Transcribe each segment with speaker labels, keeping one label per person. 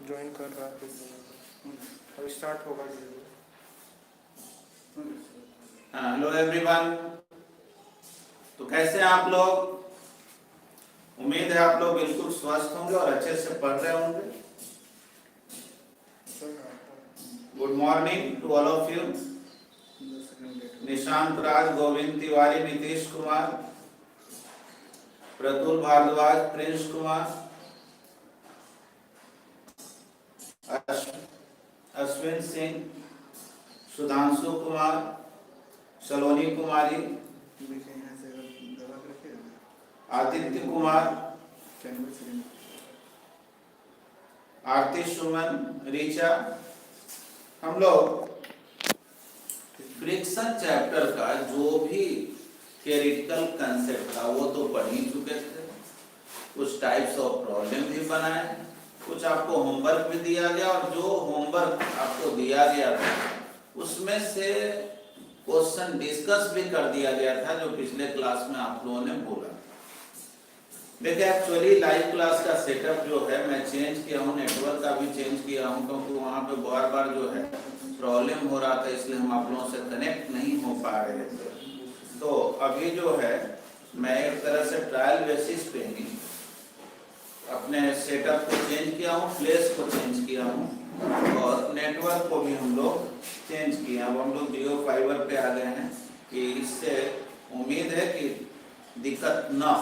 Speaker 1: Join कर रहा है, अभी स्टार्ट होगा।
Speaker 2: हेलो एवरीवन, तो कैसे हैं आप लोग? उम्मीद है आप लोग बिल्कुल स्वस्थ होंगे और अच्छे से पढ़ रहे होंगे। Good morning to all of you. Nishant Raj, Govind Tiwari, Nitish Kumar, Pratul Bhardwaj, Prince Kumar, Ashwin Singh, Sudhanshu Kumar, Saloni Kumari, Aditya Kumar, Aarti Suman, Richa. हम लोग फ्रिक्शन चैप्टर का जो भी थियोरेटिकल कंसेप्ट था वो तो पढ़ ही चुके थे। कुछ टाइप्स ऑफ प्रॉब्लम भी बनाए, कुछ आपको होमवर्क भी दिया गया, और जो होमवर्क आपको दिया गया था उसमें से क्वेश्चन डिस्कस भी कर दिया गया था, जो पिछले क्लास में आप लोगों ने बोला। देखिए, एक्चुअली लाइव क्लास का सेटअप जो है मैं चेंज किया हूँ, नेटवर्क का भी चेंज किया हूँ, क्योंकि वहाँ पे बार बार जो है प्रॉब्लम हो रहा था, इसलिए हम आप लोगों से कनेक्ट नहीं हो पा रहे थे। तो अभी जो है मैं एक तरह से ट्रायल बेसिस पे ही अपने सेटअप को चेंज किया हूँ, प्लेस को चेंज किया हूँ, और नेटवर्क को भी हम लोग चेंज किया। अब हम लोग जियो फाइबर पे आ गए हैं कि इससे उम्मीद है कि दिक्कत ना।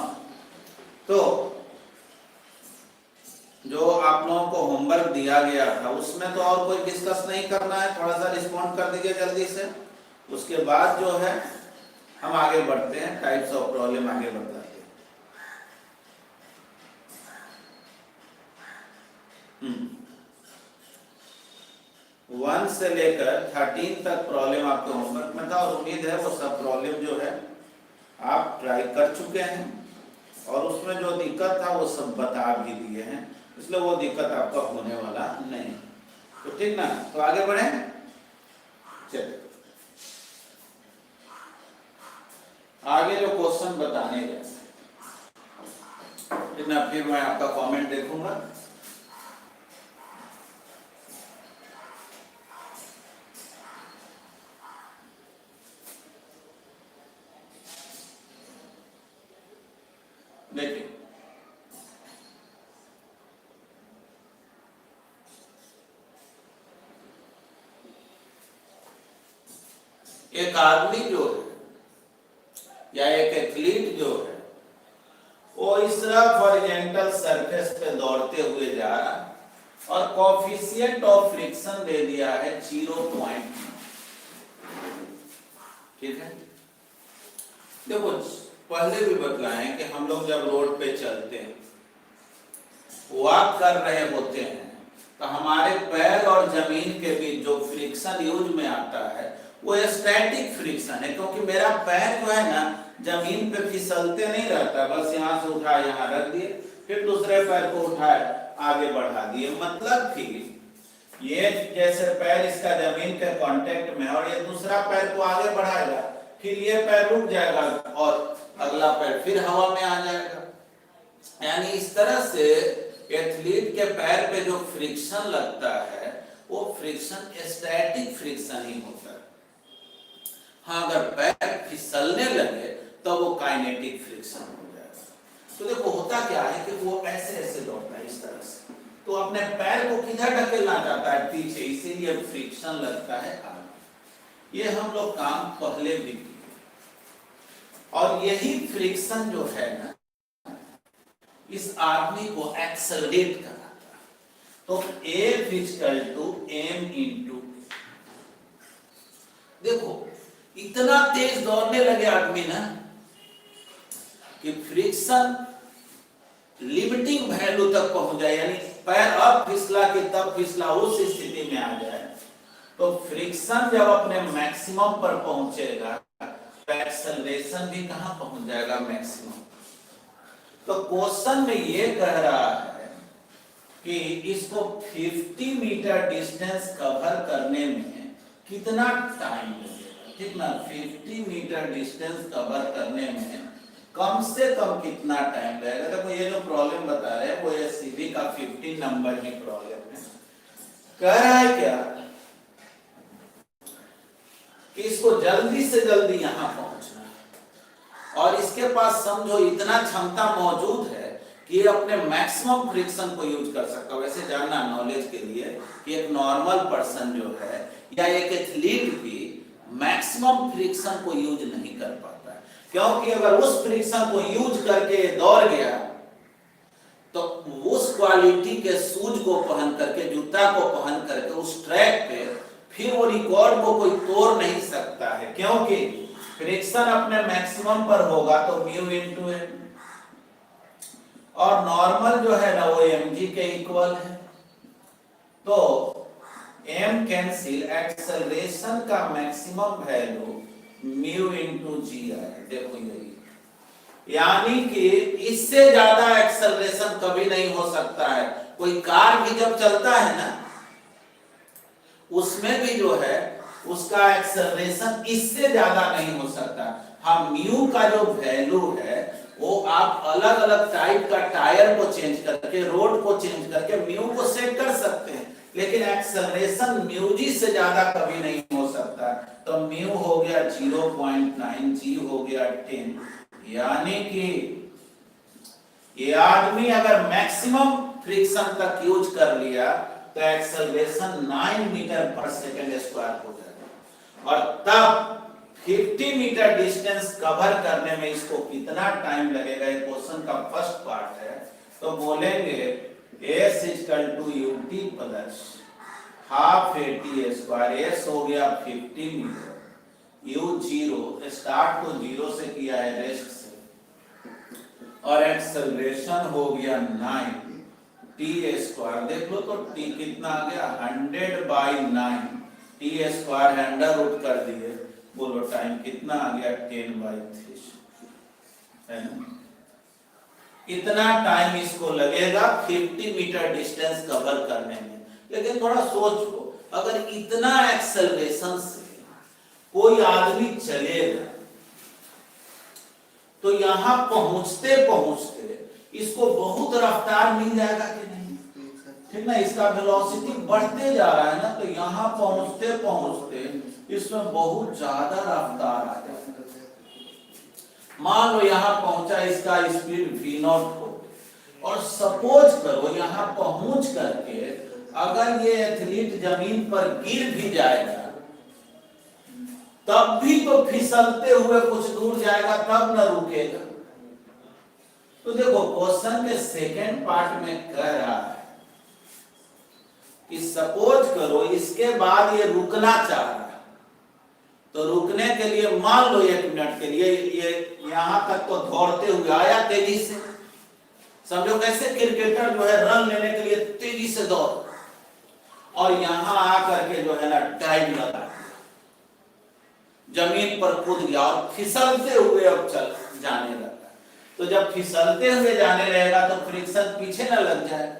Speaker 2: तो जो आप लोगों को होमवर्क दिया गया था उसमें तो और कोई डिस्कस नहीं करना है, थोड़ा सा रिस्पॉन्ड कर दीजिए जल्दी से। उसके बाद जो है हम आगे बढ़ते हैं, टाइप्स ऑफ प्रॉब्लम आगे बढ़ते हैं। 1 से लेकर 13 तक प्रॉब्लम आपके होमवर्क में था, और उम्मीद है वो सब प्रॉब्लम जो है आप ट्राई कर चुके हैं, और उसमें जो दिक्कत था वो सब बता भी दिए हैं, इसलिए वो दिक्कत आपका होने वाला नहीं। तो ठीक ना, तो आगे बढ़े। चलिए आगे जो क्वेश्चन बताने गए, फिर मैं आपका कमेंट देखूंगा। देखिए, एक आदमी जो है या एक एथलीट जो है वो इस तरह हॉरिजॉन्टल सरफेस पे दौड़ते हुए जा रहा है, और कोएफिशिएंट ऑफ फ्रिक्शन दे दिया है 0.9। ठीक है, देखो पहले भी बतलाए कि हम लोग जब रोड पे चलते हैं, वॉक कर रहे होते हैं, तो हमारे पैर और जमीन के बीच जो फ्रिक्शन यूज में आता है वो स्टैटिक फ्रिक्शन है, क्योंकि मेरा पैर जो है ना जमीन पे फिसलते नहीं रहता, बस यहाँ से उठाए यहाँ रख दिए, फिर दूसरे पैर को उठाए आगे बढ़ा दिए। मतलब कि ये जैसे पैर इसका जमीन के कांटेक्ट में, और ये दूसरा पैर को आगे बढ़ाएगा, फिर ये पैर रुक जाएगा और अगला पैर फिर हवा में आ जाएगा। यानी इस तरह से एथलीट के पैर पे जो फ्रिक्शन लगता है वो फ्रिक्शन स्टैटिक फ्रिक्शन ही होता है। हाँ, अगर पैर फिसलने लगे तो वो काइनेटिक फ्रिक्शन हो जाएगा। तो देखो होता क्या है कि वो ऐसे ऐसे दौड़ता है इस तरह से, तो अपने पैर को किधर ढकेलना चाहता है, पीछे, इसीलिए फ्रिक्शन लगता है आगे। ये हम लोग काम पहले भी किए, और यही फ्रिक्शन जो है ना इस आदमी को एक्सेलरेट कराता है। तो F = m × देखो इतना तेज दौड़ने लगे आदमी ना कि फ्रिक्शन लिमिटिंग वैल्यू तक पहुंच जाए, यानी पैर अब फिसला के तब फिसला उस स्थिति में आ जाए। तो फ्रिक्शन जब अपने मैक्सिमम पर पहुंचेगा तो एक्सेलरेशन भी कहां पहुंच जाएगा, मैक्सिमम। तो क्वेश्चन में ये कह रहा है कि इसको 50 मीटर डिस्टेंस कवर करने में कितना टाइम लगेगा। ठीक ना, 50 मीटर डिस्टेंस कवर करने में कम से कम कितना टाइम लगेगा। देखो ये जो प्रॉब्लम बता रहे हैं वो ये सीधी का 15 नंबर की प्रॉब्लम है। कह रहा है क्या कि इसको जल्दी से जल्दी यहां पहुंचना है और इसके पास समझो इतना क्षमता मौजूद है कि ये अपने मैक्सिमम फ्रिक्शन को यूज कर सकता है। वैसे जानना नॉलेज के लिए कि एक नॉर्मल पर्सन जो है या एक एथलीट भी मैक्सिमम फ्रिक्शन को यूज नहीं कर पाता है, क्योंकि अगर उस फ्रिक्शन को यूज करके दौड़ गया तो उस क्वालिटी के शूज को पहन करके, जूता को पहन करके उस ट्रैक पे फिर वो रिकॉर्ड को कोई तोड़ नहीं सकता है, क्योंकि फ्रिक्शन अपने मैक्सिमम पर होगा तो म्यू इनटू एम, और नॉर्मल जो है ना वो mg के इक्वल है। तो m कैंसिल, एक्सेलरेशन का मैक्सिमम वैल्यू म्यू इनटू जी आए। देखो यही, यानी कि इससे ज्यादा एक्सेलरेशन कभी नहीं हो सकता है। कोई कार भी जब चलता है ना उसमें भी जो है उसका एक्सेलरेशन इससे ज्यादा नहीं हो सकता। हाँ, म्यू का जो वैल्यू है वो आप अलग अलग टाइप का टायर को चेंज करके, रोड को चेंज करके म्यू को सेट कर सकते हैं, लेकिन एक्सेलरेशन म्यू जी से ज्यादा कभी नहीं हो सकता। तो म्यू हो गया 0.9, जी हो गया 10, यानी कि ये आदमी अगर मैक्सिमम फ्रिक्शन तक यूज कर लिया तो एक्सेलरेशन 9 मीटर पर सेकंड स्क्वायर हो जाएगा। और तब 50 मीटर डिस्टेंस कवर करने में इसको कितना टाइम लगेगा, ये क्वेश्चन का फर्स्ट पार्ट है। तो बोलेंगे s = ut plus half at square, s हो गया 50 मीटर, u 0 स्टार्ट को 0 से किया है रेस्ट से, और एक्सेलरेशन हो गया 9 t स्क्वायर। देख लो तो t कितना आ गया 100/9, t स्क्वायर अंडर रूट कर दिए, बोलो टाइम कितना आ गया 10/3 है ना। इतना टाइम इसको लगेगा 50 मीटर डिस्टेंस कवर करने में। लेकिन थोड़ा सोच लो, अगर इतना एक्सेलरेशन से कोई आदमी चलेगा तो यहां पहुंचते पहुंचते इसको बहुत रफ्तार मिल जाएगा कि नहीं, ठीक ना। इसका वेलोसिटी बढ़ते जा रहा है ना, तो यहां पहुंचते पहुंचते इसमें बहुत ज्यादा रफ्तार आ जाएगा। मान लो यहां पहुंचा, इसका स्पीड v0 हो, और सपोज करो यहां पहुंच करके अगर ये एथलीट जमीन पर गिर भी जाएगा तब भी तो फिसलते हुए कुछ दूर जाएगा, तब न रुकेगा। तो देखो क्वेश्चन के सेकेंड पार्ट में कह रहा है कि सपोज करो इसके बाद ये रुकना चाह रहा है, तो रुकने के लिए मान लो 1 मिनट के लिए ये यहां तक तो दौड़ते हुए आया तेजी से। समझो कैसे क्रिकेटर जो है रन लेने के लिए तेजी से दौड़, और यहां आकर के जो है ना डाइव लगा, जमीन पर कूद गया और फिसलते हुए अब चल जाने लगा। तो जब फिसलते हुए जाने रहेगा तो फ्रिक्शन पीछे न लग जाएगा।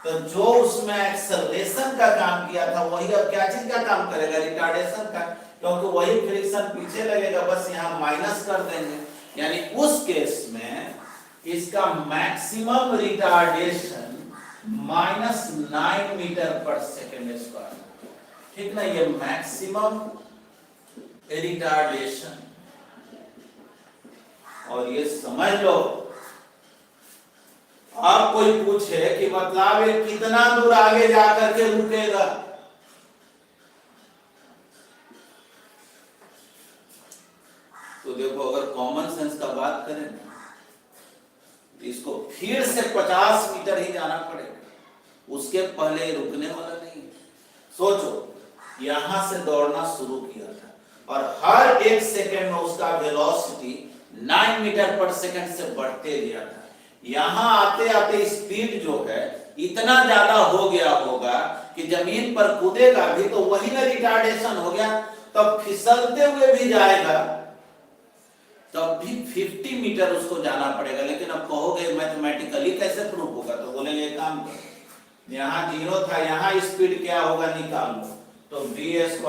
Speaker 2: तो जो उसमें एक्सेलरेशन का काम किया था वही अब क्या चीज का काम करेगा, रिटार्डेशन का, क्योंकि वही फ्रिक्शन पीछे लगेगा, बस यहाँ माइनस कर देंगे। यानी उस केस में इसका मैक्सिमम रिटार्डेशन -9 मीटर पर सेकेंड स्क्वायर, ठीक ना। ये मैक्सिमम रिटार्डेशन, और ये समझ लो आप कोई पूछे कि मतलब ये कितना दूर आगे जाकर के रुकेगा, तो देखो अगर कॉमन सेंस का बात करें ना, इसको फिर से 50 मीटर ही जाना पड़ेगा, उसके पहले रुकने वाला नहीं। सोचो यहां से दौड़ना शुरू किया था और हर 1 सेकेंड में उसका वेलोसिटी 9 मीटर पर सेकेंड से बढ़ते गया था। यहां आते आते स्पीड जो है इतना ज्यादा हो गया होगा कि जमीन पर कूदेगा भी तो वही ना रिटार्डेशन हो गया, तब फिसलते हुए भी जाएगा तब भी 50 मीटर उसको जाना पड़ेगा। लेकिन अब कहोगे मैथमेटिकली कैसे प्रूव होगा, तो बोलेंगे काम करो, यहाँ 0 था, यहाँ स्पीड क्या होगा निकाल लो, तो v² =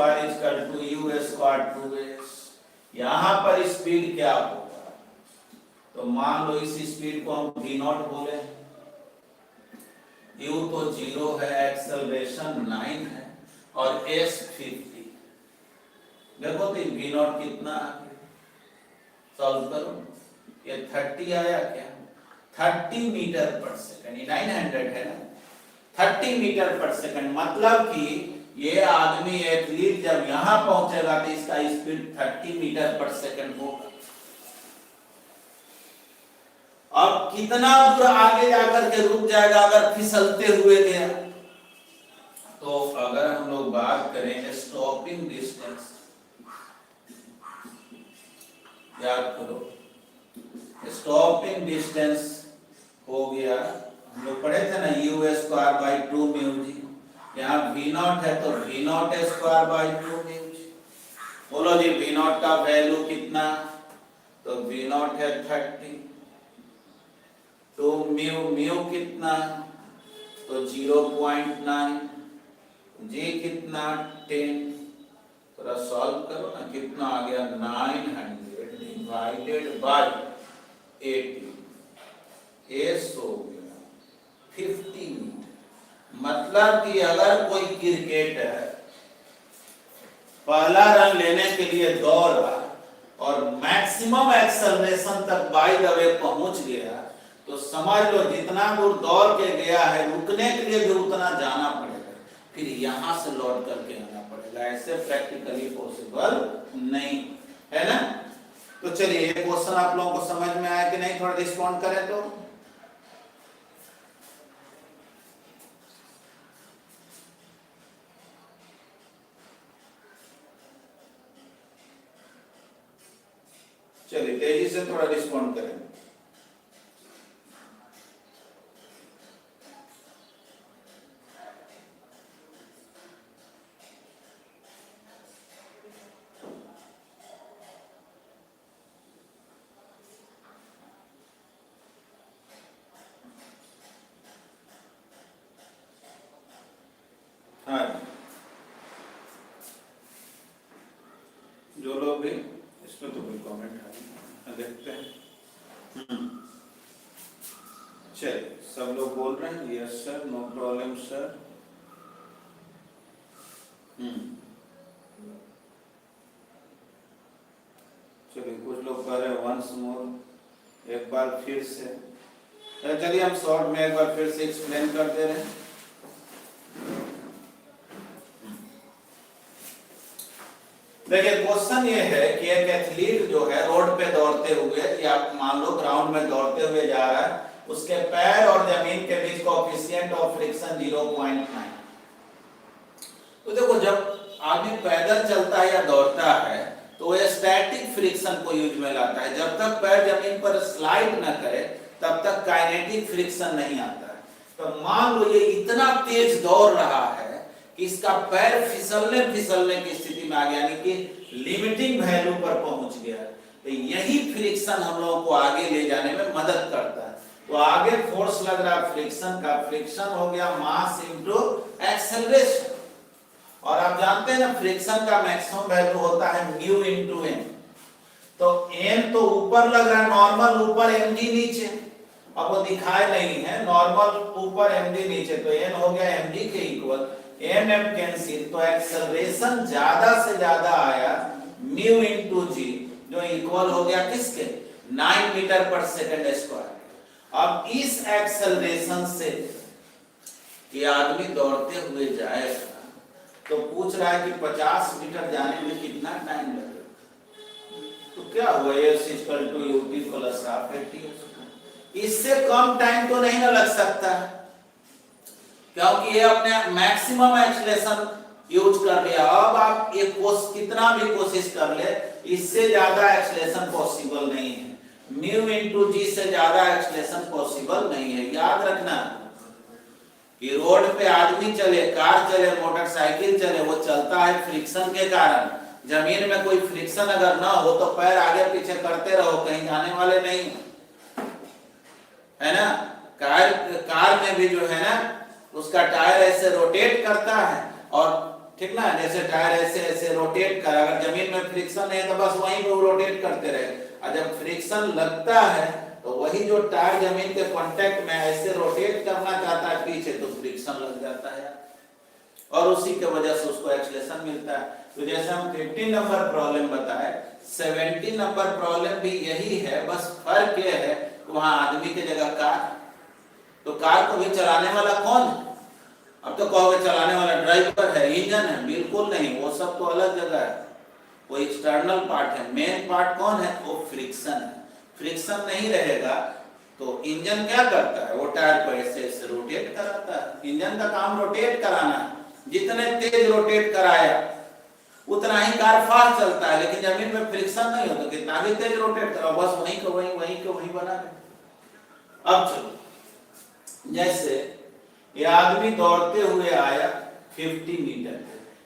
Speaker 2: u² 2s। यहाँ पर स्पीड क्या होगा तो मान लो इस स्पीड को हम v नॉट बोले, u तो 0 है, एक्सेलरेशन 9 है और s 50। देखो तो v नॉट कितना आ गया, सॉल्व करो, ये 30 आया क्या, 30 मीटर पर सेकंड, ये 900 है ना, 30 मीटर पर सेकंड। मतलब कि ये आदमी एथलीट जब यहां पहुंचेगा तो इसका स्पीड 30 मीटर पर सेकंड होगा। अब कितना दूर आगे जाकर के रुक जाएगा अगर फिसलते हुए गया। तो अगर हम लोग बात करें स्टॉपिंग डिस्टेंस, याद करो स्टॉपिंग डिस्टेंस हो गया, हम लोग पढ़े थे ना u²/2 म्यू जी, यहाँ v नॉट है तो v नॉट स्क्वायर/2 म्यू जी। बोलो जी v नॉट का वैल्यू कितना, तो v नॉट है 30, तो म्यू कितना, तो 0.9, जी कितना 10, थोड़ा सॉल्व करो ना, कितना आ गया 900 डिवाइडेड बाय 80, एस हो गया 50 मीटर। मतलब कि अगर कोई क्रिकेटर पहला रन लेने के लिए दौड़ा और मैक्सिमम एक्सेलरेशन तक बाय द वे पहुंच गया, तो समझ लो जितना दूर दौड़ के गया है रुकने के लिए भी उतना जाना पड़ेगा, फिर यहां से लौट करके आना पड़ेगा। ऐसे प्रैक्टिकली पॉसिबल नहीं है ना। तो चलिए ये क्वेश्चन आप लोगों को समझ में आया कि नहीं, थोड़ा रिस्पॉन्ड करें तो। चलिए तेजी से थोड़ा रिस्पॉन्ड करें। हाँ, जो लोग भी इसमें तो कोई कमेंट है, देखते हैं। चलिए सब लोग बोल रहे हैं yes sir, no problem sir. चलिए कुछ लोग कह रहे हैं वंस मोर, एक बार फिर से। चलिए हम शॉर्ट में एक बार फिर से एक्सप्लेन कर दे रहे हैं। देखिए क्वेश्चन ये है कि एक एथलीट जो है रोड पे दौड़ते हुए या मान लो ग्राउंड में दौड़ते हुए जा रहा है, उसके पैर और जमीन के बीच कोएफिशिएंट ऑफ फ्रिक्शन 0.9। तो देखो जब आदमी पैदल चलता है या दौड़ता है तो वो स्टैटिक फ्रिक्शन को यूज में लाता है। जब तक पैर जमीन पर स्लाइड न करे तब तक काइनेटिक फ्रिक्शन नहीं आता है। तो मान लो ये इतना तेज दौड़ रहा है कि इसका पैर फिसलने की स्थिति में आ गया, यानी कि लिमिटिंग वैल्यू पर पहुंच गया। तो यही फ्रिक्शन हम लोगों को आगे ले जाने में मदद करता है। तो आगे फोर्स लग रहा है फ्रिक्शन का, फ्रिक्शन हो गया मास इनटू एक्सेलरेशन। और आप जानते हैं ना फ्रिक्शन का मैक्सिमम वैल्यू होता है म्यू इनटू एन। तो एन तो ऊपर लग रहा है, नॉर्मल ऊपर एमजी नीचे, अब वो दिखाए नहीं है, नॉर्मल ऊपर एमजी नीचे, तो एन हो गया एमजी के इक्वल, एम एम कैंसिल, तो एक्सेलरेशन ज्यादा से ज्यादा आया म्यू इनटू जी, जो इक्वल हो गया किसके 9 मीटर पर सेकंड स्क्वायर। अब इस एक्सेलरेशन से ये आदमी दौड़ते हुए जाएगा तो पूछ रहा है कि 50 मीटर जाने में कितना टाइम लगेगा। तो क्या हुआ, s = ut + हाफ at। इससे कम टाइम तो नहीं ना लग सकता, क्योंकि ये अपने मैक्सिमम एक्सेलरेशन यूज कर लिया। अब आप ये कितना भी कोशिश कर ले, इससे ज्यादा एक्सेलरेशन पॉसिबल नहीं है। म्यू इनटू जी से ज्यादा एक्सेलरेशन पॉसिबल नहीं है। याद रखना कि रोड पे आदमी चले, कार चले, मोटरसाइकिल चले, वो चलता है फ्रिक्शन के कारण। जमीन में कोई फ्रिक्शन अगर ना हो तो पैर आगे पीछे करते रहो, कहीं जाने वाले नहीं है ना। कार में भी जो है ना उसका टायर ऐसे रोटेट करता है, और ठीक ना, जैसे टायर ऐसे ऐसे रोटेट कर, अगर जमीन में फ्रिक्शन है तो बस वहीं पे रोटेट करते रहे। और जब फ्रिक्शन लगता है तो वही जो टायर जमीन के कांटेक्ट में ऐसे रोटेट करना चाहता है पीछे, तो फ्रिक्शन लग जाता है और उसी के वजह से उसको एक्सेलेरेशन मिलता है। तो जैसे हम 15 नंबर प्रॉब्लम बताए, 17 नंबर प्रॉब्लम भी यही है, बस फर्क ये है वहां आदमी की जगह कार। तो कार को भी चलाने वाला कौन है? अब तो कहोगे चलाने वाला ड्राइवर है, इंजन है, बिल्कुल नहीं, वो सब तो अलग जगह है, वो एक्सटर्नल पार्ट है। मेन पार्ट कौन है? वो फ्रिक्शन है। फ्रिक्शन नहीं रहेगा तो इंजन क्या करता है? वो टायर को ऐसे ऐसे रोटेट कराता है। इंजन का काम रोटेट कराना है, जितने तेज रोटेट कराया उतना ही कार फास्ट चलता है। लेकिन जमीन में फ्रिक्शन नहीं हो तो कितना भी तेज रोटेट कराओ, बस वहीं को वहीं बना रहे। अब चलो, जैसे ये आदमी दौड़ते हुए आया 50 मीटर,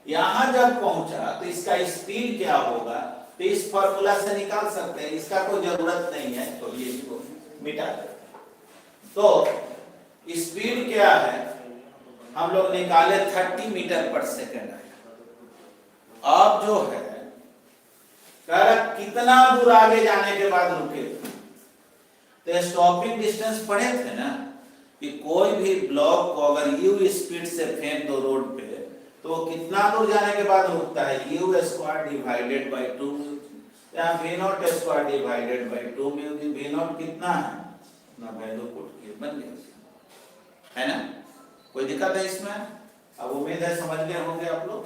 Speaker 2: यहां जब पहुंचा तो इसका स्पीड क्या होगा? तो इस फॉर्मूला से निकाल सकते हैं, इसका कोई जरूरत नहीं है, तो ये को मिटा दे। तो स्पीड क्या है? हम लोग निकाले 30 मीटर पर सेकेंड आया। अब जो है कितना दूर आगे जाने के बाद रुके? तो स्टॉपिंग डिस्टेंस पढ़े थे ना कि कोई भी ब्लॉक को अगर u स्पीड से फेंक दो रोड पे तो कितना दूर जाने के बाद रुकता है? u स्क्वायर डिवाइडेड बाय 2 या v not square divided by 2 mu. v not कितना है? ना वैल्यू पुट किए, बन गया, है ना? कोई दिक्कत है इसमें? अब उम्मीद है समझ गए होंगे आप लोग।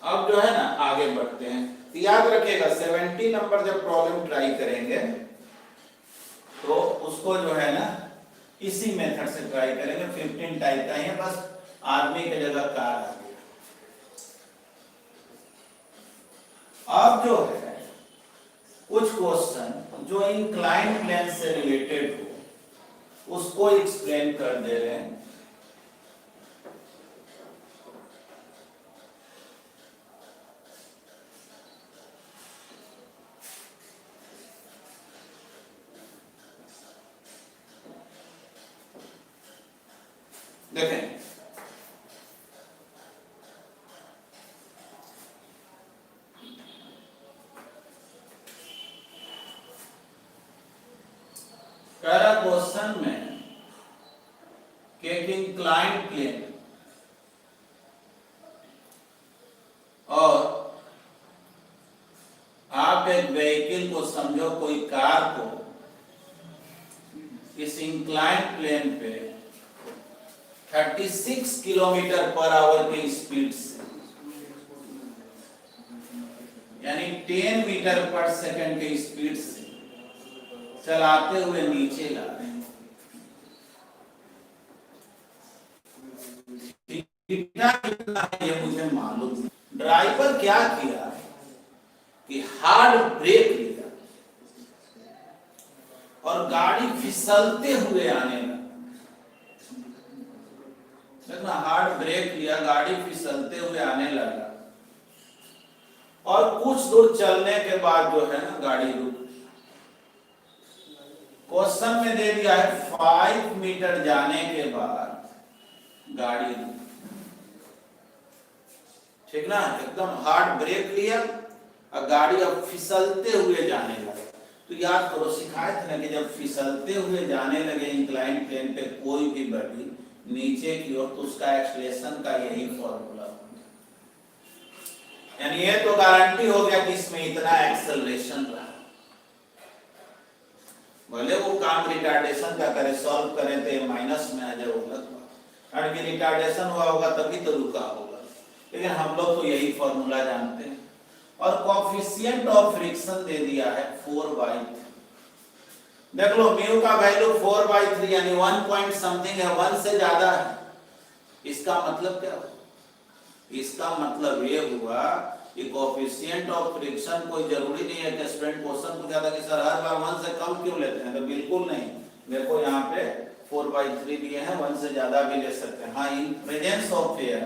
Speaker 2: अब जो है ना आगे बढ़ते हैं, तो याद रखिएगा 70 नंबर जब प्रॉब्लम ट्राई करेंगे तो उसको जो है ना इसी मेथड से ट्राई करेंगे। 15 टाइप का है, बस आदमी की जगह कार आ गया। अब जो है कुछ क्वेश्चन जो इंक्लाइन प्लेन से रिलेटेड हो उसको एक्सप्लेन कर दे रहे हैं। देखें, पहला क्वेश्चन में कि एक इंक्लाइंड प्लेन और आप एक व्हीकल को समझो, कोई कार को इस इंक्लाइंड प्लेन पे 36 किलोमीटर पर आवर की स्पीड से, यानी 10 मीटर पर सेकंड की स्पीड से चलाते हुए नीचे ला रहे हैं। कितना है ये मुझे मालूम नहीं। ड्राइवर क्या किया कि हार्ड ब्रेक लिया और गाड़ी फिसलते हुए आने लगा। हार्ड ब्रेक लिया, गाड़ी फिसलते हुए आने लगा और कुछ दूर चलने के बाद जो है ना गाड़ी रुक। क्वेश्चन में दे दिया है 5 मीटर जाने के बाद गाड़ी रुक, ठीक ना? एकदम हार्ड ब्रेक लिया और गाड़ी अब फिसलते हुए जाने लगा। तो याद करो, सिखाए थे ना कि जब फिसलते हुए जाने लगे इंक्लाइन प्लेन पे कोई भी बॉडी नीचे की ओर, तो उसका एक्सेलरेशन का यही फॉर्मूला होगा। यानी ये तो गारंटी हो गया कि इसमें इतना एक्सेलरेशन रहा। भले वो काम रिटार्डेशन का करे, सॉल्व करें तो माइनस में आ जाए, वो अलग बात, कारण कि रिटार्डेशन हुआ होगा तभी तो रुका होगा। लेकिन हम लोग तो यही फॉर्मूला जानते हैं। और कोएफिशिएंट ऑफ फ्रिक्शन दे दिया है 4/3। देख लो, म्यू का वैल्यू 4/3 यानी 1 पॉइंट समथिंग है, 1 से ज्यादा है। इसका मतलब क्या हुआ? इसका मतलब ये हुआ कि कोएफिशिएंट ऑफ फ्रिक्शन कोई जरूरी नहीं है कि स्टूडेंट क्वेश्चन पूछा था कि सर हर बार 1 से कम क्यों लेते हैं, तो बिल्कुल नहीं। देखो यहाँ पे 4/3 दिए हैं, 1 से ज्यादा भी ले सकते हैं। हाँ, in presence of air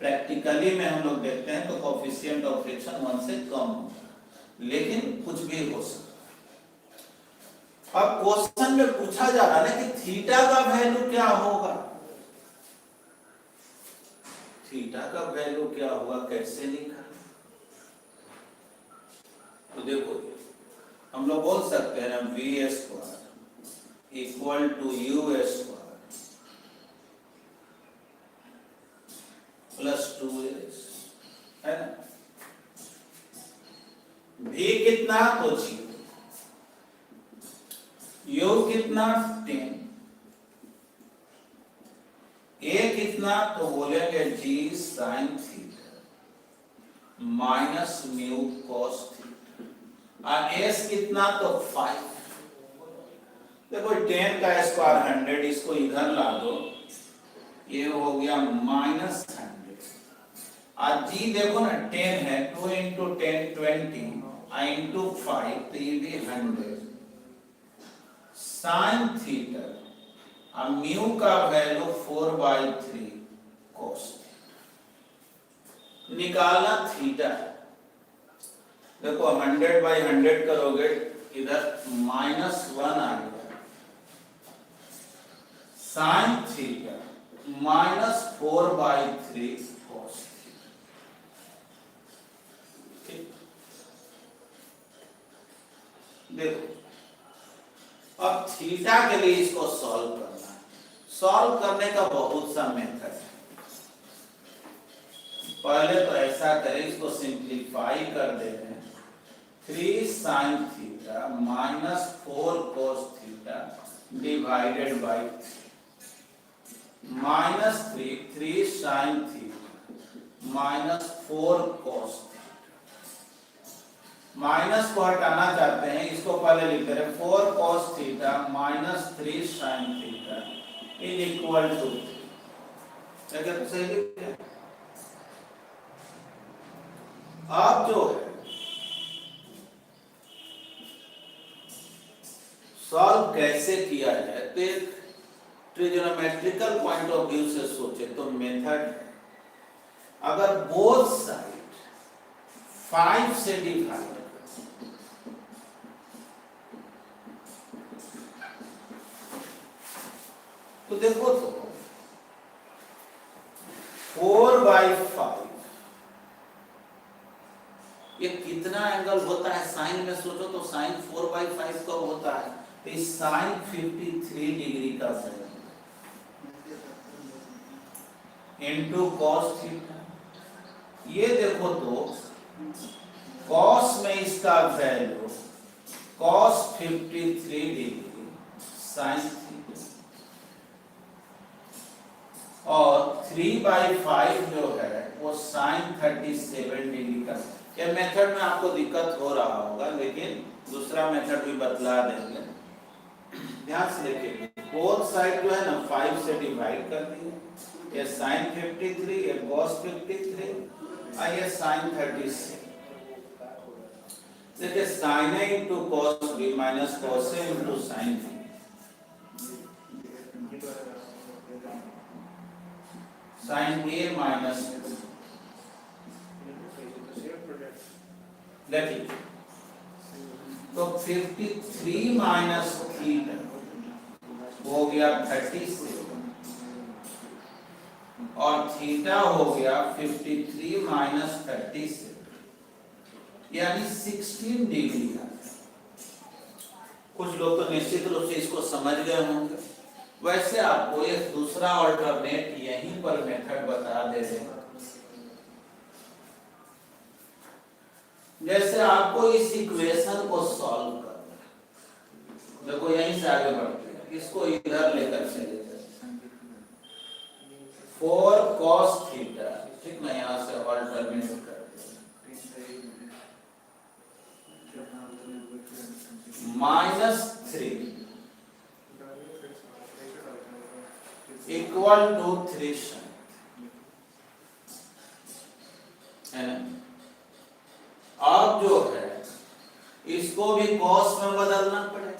Speaker 2: practically में हम लोग देखते हैं तो कोएफिशिएंट ऑफ फ्रिक्शन 1 से कम होता है, लेकिन कुछ भी हो सकता है। अब क्वेश्चन में पूछा जा रहा है कि थीटा का वैल्यू क्या होगा। थीटा का वैल्यू क्या होगा, कैसे लिखा? तो देखो हम लोग बोल सकते हैं ना v square equal to u square plus 2s, है ना। v कितना तो 0, u कितना 10, a कितना तो बोलेंगे g sin theta minus mu cos theta, और s कितना तो 5। देखो 10 का स्क्वायर 100, इसको इधर ला दो, ये हो गया माइनस 100, और g देखो ना 10 है, 2 इंटू 10 20 इंटू 5 तो ये भी 100 साइन थीटा, और म्यू का वैल्यू 4/3 cos निकालना थीटा। देखो 100/100 करोगे, इधर -1 आ गया, साइन थीटा माइनस 4/3 cos। देखो अब थीटा के लिए इसको सॉल्व करना है। सॉल्व करने का बहुत सा मेथड है। पहले तो ऐसा करें, इसको सिंप्लीफाई कर दे रहे हैं, 3 sin theta minus 4 cos theta divided by -3 sin theta minus 4 cos। Minus को हटाना चाहते हैं, इसको पहले लिखते हैं 4 cos theta minus 3 sin theta is equal to, क्या तो सही लिखते हैं। अब जो है सॉल्व कैसे किया जाए, तो एक ट्रिगोनोमेट्रिकल पॉइंट ऑफ व्यू से सोचे तो मेथड है, अगर बोथ साइड 5 से डिवाइड, तो देखो तो 4/5 ये कितना एंगल होता है, साइन में सोचो तो साइन 4/5 का होता है, तो इस साइन 53 डिग्री का इनटू cos थीटा। ये देखो तो cos में इसका value cos 53 degree sin theta, और 3/5 जो है वो sin 37 डिग्री का। ये मेथड में आपको दिक्कत हो रहा होगा, लेकिन दूसरा मेथड भी बतला देंगे, ध्यान से देखिए। बोथ साइड जो है ना 5 से डिवाइड कर दिए, ये sin 53, ये cos 53, और ये sin 36। देखिए sin a into cos b minus cos a into sin b, sin a minus, देखिए तो 53 माइनस थीटा हो गया 37, और थीटा हो गया 53 माइनस 37, यानी 16 डिग्री। कुछ लोग तो निश्चित रूप से इसको समझ गए होंगे। वैसे आपको एक दूसरा अल्टरनेट यहीं पर मेथड बता दे रहे हैं। जैसे आपको इस इक्वेशन को सॉल्व करना है, देखो यहीं से आगे बढ़ते हैं, इसको इधर लेकर चले जाते हैं, 4 cos थीटा, ठीक ना, यहां से अल्टरनेट करते हैं, -3 इक्वल टू 3 sin, है ना। अब जो है इसको भी cos में बदलना पड़ेगा,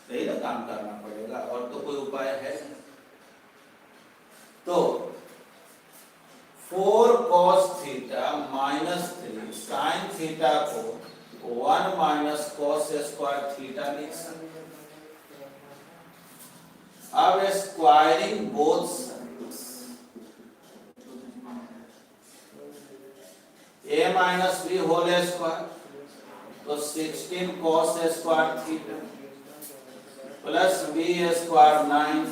Speaker 2: सही ना, काम करना पड़ेगा, और तो कोई उपाय है नहीं। तो 4 cos theta minus 3 sin theta को 1 माइनस cos स्क्वायर थीटा लिख सकते हैं। अब squaring both sides, a minus b whole square तो 16 cos square theta plus b square 9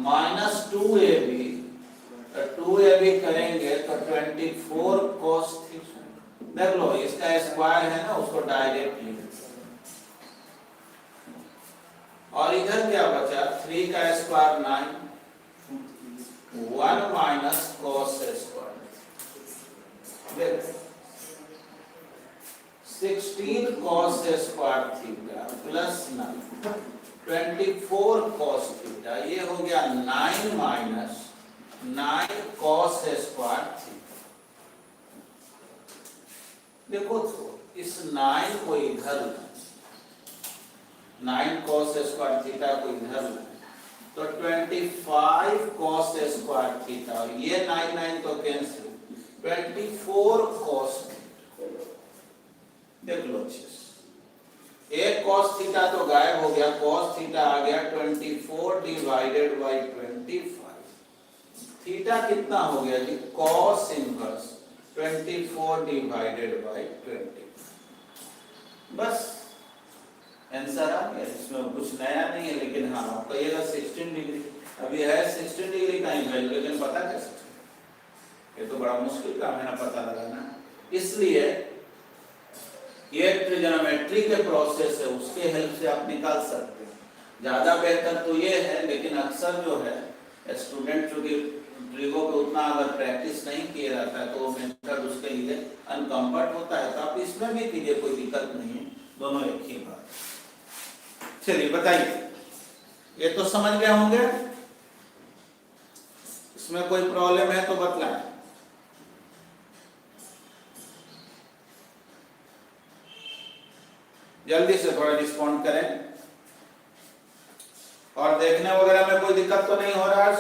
Speaker 2: minus 2ab, तो 2ab करेंगे तो 24 cos थीटा। देख लो इसका स्क्वायर है ना, उसको डायरेक्ट लिख, और इधर क्या बचा 3 का स्क्वायर 9 1 माइनस cos स्क्वायर। देख 16 cos square theta plus 9 24 cos theta, ये हो गया 9 माइनस 9 cos स्क्वायर थीटा। देखो तो इस 9 को इधर 9 cos स्क्वायर थीटा को इधर लाए तो 25 cos स्क्वायर थीटा, और ये 9 तो कैंसिल, 24 cos। देख लो अच्छे से, एक cos थीटा तो गायब हो गया, cos थीटा आ गया 24 डिवाइडेड बाई 25। थीटा कितना हो गया जी, cos इनवर्स 24 डिवाइडेड बाई 25। बस आंसर आ गया, इसमें कुछ नया नहीं है। लेकिन हाँ आप कहिएगा 16 डिग्री, अभी है 16 डिग्री का ही वैल्यू, लेकिन पता कैसे, ये तो बड़ा मुश्किल काम है ना पता लगाना। इसलिए ये ट्रिग्नोमेट्री के प्रोसेस है, उसके हेल्प से आप निकाल सकते हैं। ज्यादा बेहतर तो ये है, लेकिन अक्सर जो है स्टूडेंट चूंकि ट्रिगो पे उतना अगर प्रैक्टिस नहीं किया जाता है तो मेथड उसके लिए अनकम्फर्ट होता है, तो आप इसमें भी कीजिए, कोई दिक्कत नहीं है, दोनों एक ही बात। चलिए बताइए, ये तो समझ गए होंगे, इसमें कोई प्रॉब्लम है तो बतलाएं। जल्दी से थोड़ा रिस्पॉन्ड करें, और देखने वगैरह में कोई दिक्कत तो नहीं हो रहा,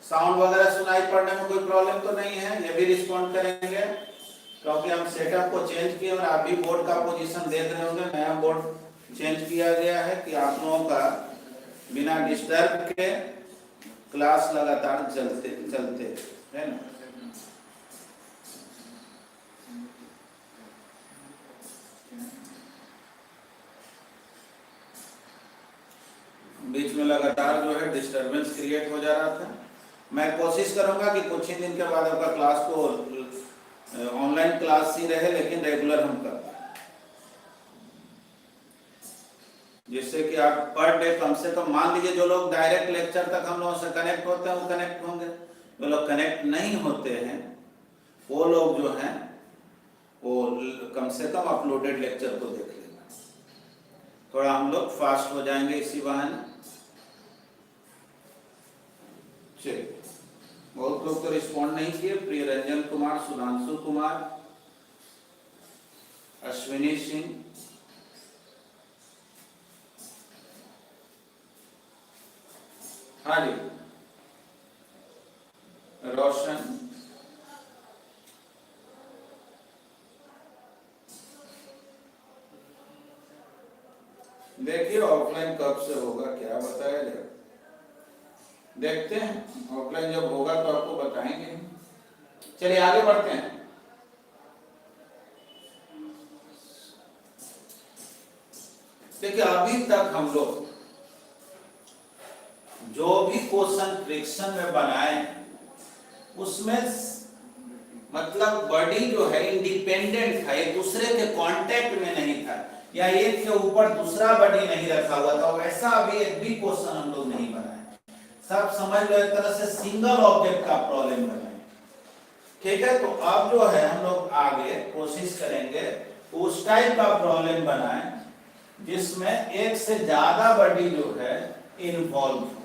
Speaker 2: साउंड वगैरह सुनाई पड़ने में कोई प्रॉब्लम तो नहीं है, ये भी रिस्पॉन्ड करेंगे, क्योंकि हम सेटअप को चेंज किए और आप भी बोर्ड का पोजीशन देख रहे होंगे, नया बोर्ड चेंज किया गया है कि आप लोगों का बिना डिस्टर्ब के क्लास लगातार चलते है ना। बीच में लगातार जो है डिस्टरबेंस क्रिएट हो जा रहा था। मैं कोशिश करूंगा कि कुछ ही दिन के बाद आपका क्लास को ऑनलाइन क्लास ही रहे, लेकिन रेगुलर हम कर, जिससे कि आप पर डे कम से कम, मान लीजिए जो लोग डायरेक्ट लेक्चर तक हम लोगों से कनेक्ट होते हैं वो कनेक्ट होंगे, जो लोग कनेक्ट नहीं होते हैं वो लोग जो हैं वो कम से कम अपलोडेड लेक्चर को देख लेना, थोड़ा हम लोग फास्ट हो जाएंगे इसी बहाने। चलिए, बहुत लोग तो रिस्पॉन्ड नहीं किए, प्रिय रंजन कुमार, सुधांशु कुमार, अश्विनी सिंह, हाँ जी, रोशन, देखिए ऑफलाइन कब से होगा क्या बताया जाए, देखते हैं ऑफलाइन जब होगा तो आपको बताएंगे। चलिए आगे बढ़ते हैं। देखिए अभी तक हम लोग जो भी क्वेश्चन फ्रिक्शन में बनाए उसमें मतलब बॉडी जो है इंडिपेंडेंट था, एक दूसरे के कांटेक्ट में नहीं था, या एक के ऊपर दूसरा बॉडी नहीं रखा हुआ था, वैसा अभी एक भी क्वेश्चन हम लोग नहीं बनाए। सब समझ लो एक तरह से सिंगल ऑब्जेक्ट का प्रॉब्लम बनाए, ठीक है। तो अब जो है हम लोग आगे कोशिश करेंगे उस टाइप का प्रॉब्लम बनाए जिसमें एक से ज्यादा बॉडी जो है इन्वॉल्व हो।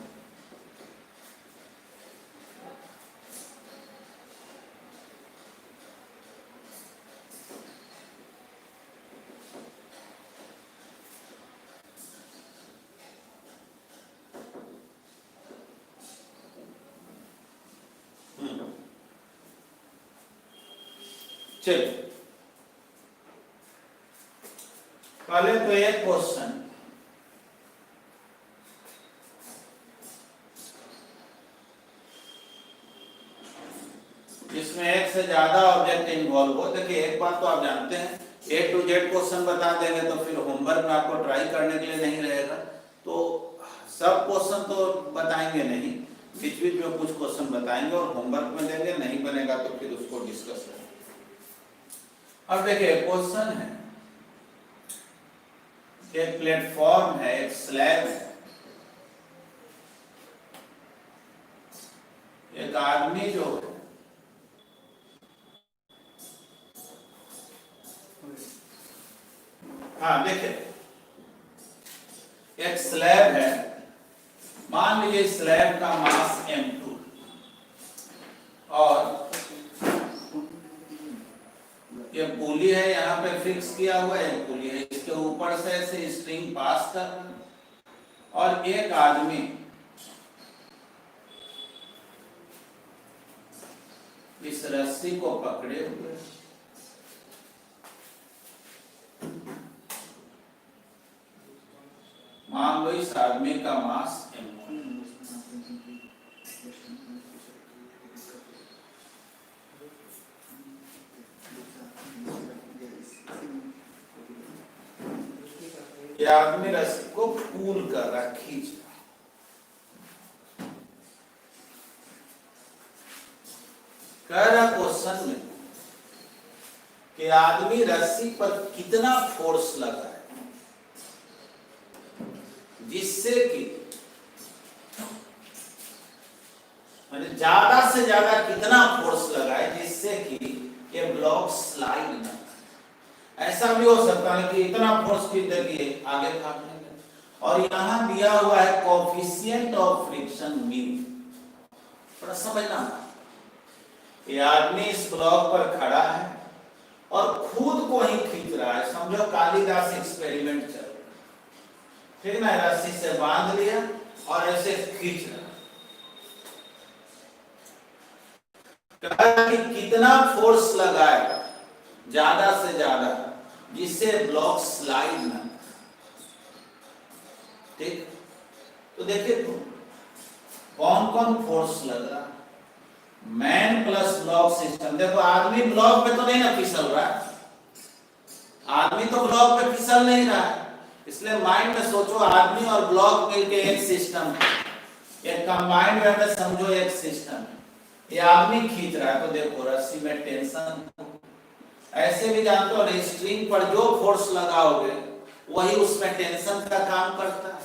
Speaker 2: चलिए पहले तो एक क्वेश्चन, जिसमें एक से ज्यादा ऑब्जेक्ट इन्वॉल्व हो। देखिए एक बात तो आप जानते हैं, A to Z क्वेश्चन बता देंगे तो फिर होमवर्क में आपको ट्राई करने के लिए नहीं रहेगा, तो सब क्वेश्चन तो बताएंगे नहीं, बीच बीच में कुछ क्वेश्चन बताएंगे और होमवर्क में देंगे, नहीं बनेगा तो फिर उसको डिस्कस करेंगे। अब देखिए क्वेश्चन है, एक प्लेटफॉर्म है, एक स्लैब है, एक आदमी जो है हाँ देखिए एक स्लैब है, मान लीजिए स्लैब का मास m2 और ये पुली है, यहाँ पे फिक्स किया हुआ है, पुली है, इसके ऊपर से ऐसे स्ट्रिंग पास कर रहा है और एक आदमी इस रस्सी को पकड़े हुए है। मान लो इस आदमी का मास m1, ये आदमी रस्सी को पुल कर रहा, खींच रहा। कह रहा क्वेश्चन में कि आदमी रस्सी पर कितना फोर्स लगा है जिससे कि मैंने ज्यादा से ज्यादा कितना फोर्स लगा है जिससे कि ये ब्लॉक स्लाइड ना। ऐसा भी हो सकता है कि इतना फोर्स की देखिए आगे काटने का, और यहां दिया हुआ है कोएफिशिएंट ऑफ फ्रिक्शन म्यू। थोड़ा समझना, ये आदमी इस ब्लॉक पर खड़ा है और खुद को ही खींच रहा है, समझो कालिदास एक्सपेरिमेंट चल रहा है, ठीक ना, रस्सी से बांध लिया और ऐसे खींच रहा। कि कितना फोर्स लगाएगा ज्यादा से ज्यादा जिससे ब्लॉक स्लाइड ना, ठीक। तो देखिए कौन कौन फोर्स लग रहा, मैन प्लस ब्लॉक सिस्टम। देखो आदमी ब्लॉक पे तो नहीं ना फिसल रहा है, आदमी तो ब्लॉक पे फिसल नहीं रहा है, इसलिए माइंड में सोचो आदमी और ब्लॉक मिलके एक सिस्टम, एक कंबाइंड वे में समझो एक सिस्टम। ये आदमी खींच रहा है तो देखो रस्सी में टेंशन, ऐसे भी जानते हो ना स्ट्रिंग पर जो फोर्स लगाओगे वही उसमें टेंशन का काम करता है,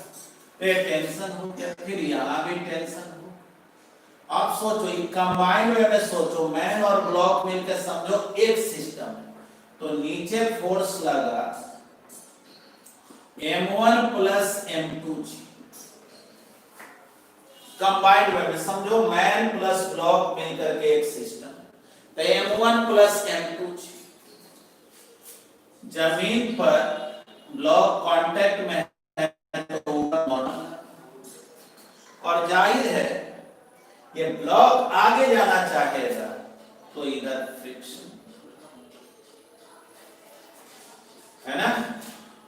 Speaker 2: तो टेंशन हो गया, फिर यहाँ भी टेंशन हो। आप सोचो कंबाइंड वे में सोचो, मैन और ब्लॉक मिलकर समझो एक सिस्टम है, तो नीचे फोर्स लगा m1 प्लस m2g, कंबाइंड वे में समझो मैन प्लस ब्लॉक मिलकर के एक सिस्टम, तो m1 प्लस m2g। जमीन पर ब्लॉक कांटेक्ट में है तो ऊपर मॉडल, और जाहिर है ये ब्लॉक आगे जाना चाहेगा तो इधर फ्रिक्शन है ना।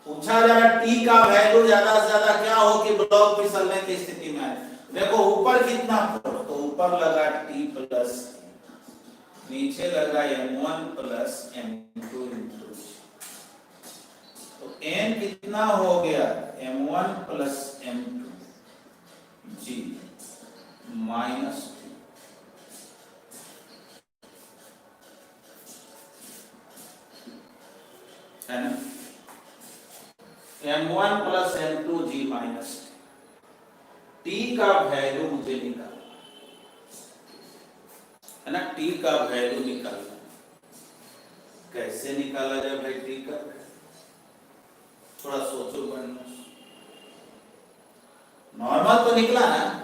Speaker 2: पूछा जा रहा टी का वैल्यू ज्यादा से ज्यादा क्या हो कि ब्लॉक फिसलने की स्थिति में है। देखो ऊपर कितना फोर्स, तो ऊपर लगा टी प्लस, नीचे लगा m1 प्लस m2 इंटू, तो n कितना हो गया m1 प्लस m2 जी माइनस, है ना, m1 plus m2g minus t का वैल्यू मुझे निकालना है ना, t का वैल्यू निकालना। कैसे निकाला जाए भाई t का, थोड़ा सोचो बढ़िया। नॉर्मल तो निकला ना,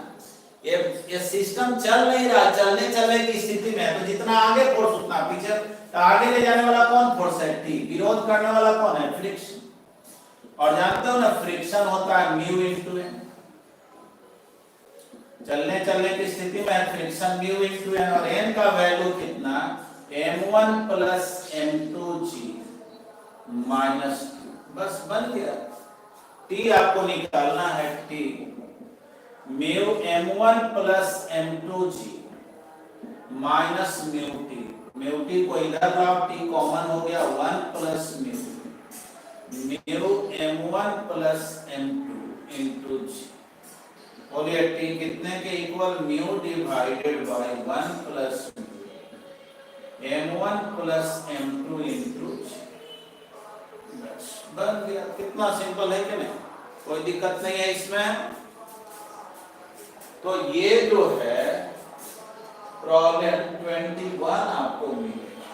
Speaker 2: ये सिस्टम चल नहीं रहा, चलने की स्थिति में है, तो जितना आगे फोर्स उतना पीछे, तो आगे ले जाने वाला कौन फोर्स है टी, विरोध करने वाला कौन है फ्रिक्शन, और जानते हो ना फ्रिक्शन होता है म्यू इंटू एन, चलने की स्थिति में फ्रिक्शन म्यू इंटू एन, और एन का वैल्यू कितना m1 प्लस m2g माइनस, बस बन गया। टी आपको निकालना है, T mu m1 plus m2g minus mu T, mu T को इधर लाओ, टी कॉमन हो गया, 1 plus mu m1 plus m2 into G. बोलिए टी कितने के equal, mu divided by 1 plus m1 plus m2 into G. बस बन गया। कितना सिंपल है कि नहीं, कोई दिक्कत नहीं है इसमें। तो ये जो है प्रॉब्लम 21 आपको मिलेगा।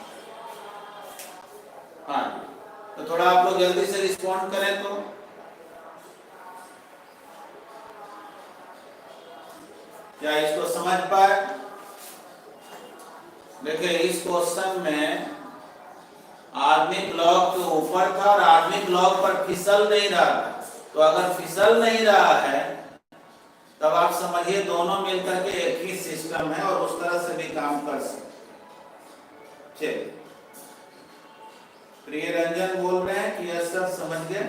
Speaker 2: हाँ, तो थोड़ा आप लोग जल्दी से रिस्पॉन्ड करें। तो क्या इसको समझ पाए? देखिए इस क्वेश्चन में आदमी ब्लॉक के ऊपर था और आदमी ब्लॉक पर फिसल नहीं रहा था। तो अगर फिसल नहीं रहा है तब आप समझिए दोनों मिलकर के एक ही सिस्टम है और उस तरह से भी काम कर सकते। चलिए, प्रिय रंजन बोल रहे हैं कि यह सब समझ गए।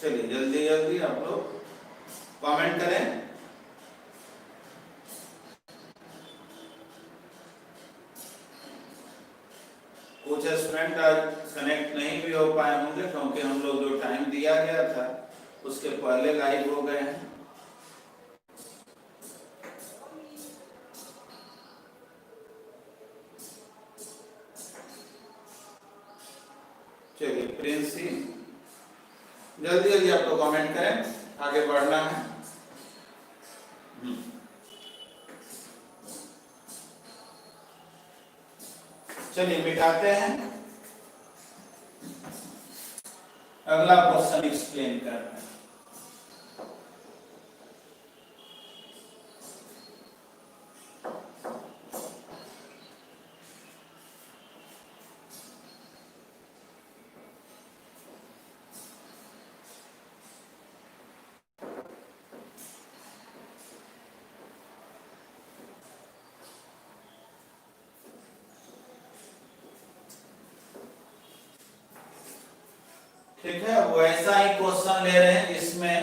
Speaker 2: चलिए जल्दी जल्दी आप लोग कमेंट करें। कुछ स्टूडेंट आज कनेक्ट नहीं भी हो पाए होंगे क्योंकि हम लोग जो टाइम दिया गया था उसके पहले गायब हो गए हैं। चलिए प्रिंसी जल्दी जल्दी आप लोग कमेंट करें, आगे बढ़ना है। चलिए मिटाते हैं, अगला क्वेश्चन एक्सप्लेन कर रहे हैं। ठीक है, वो ऐसा ही क्वेश्चन ले रहे हैं जिसमें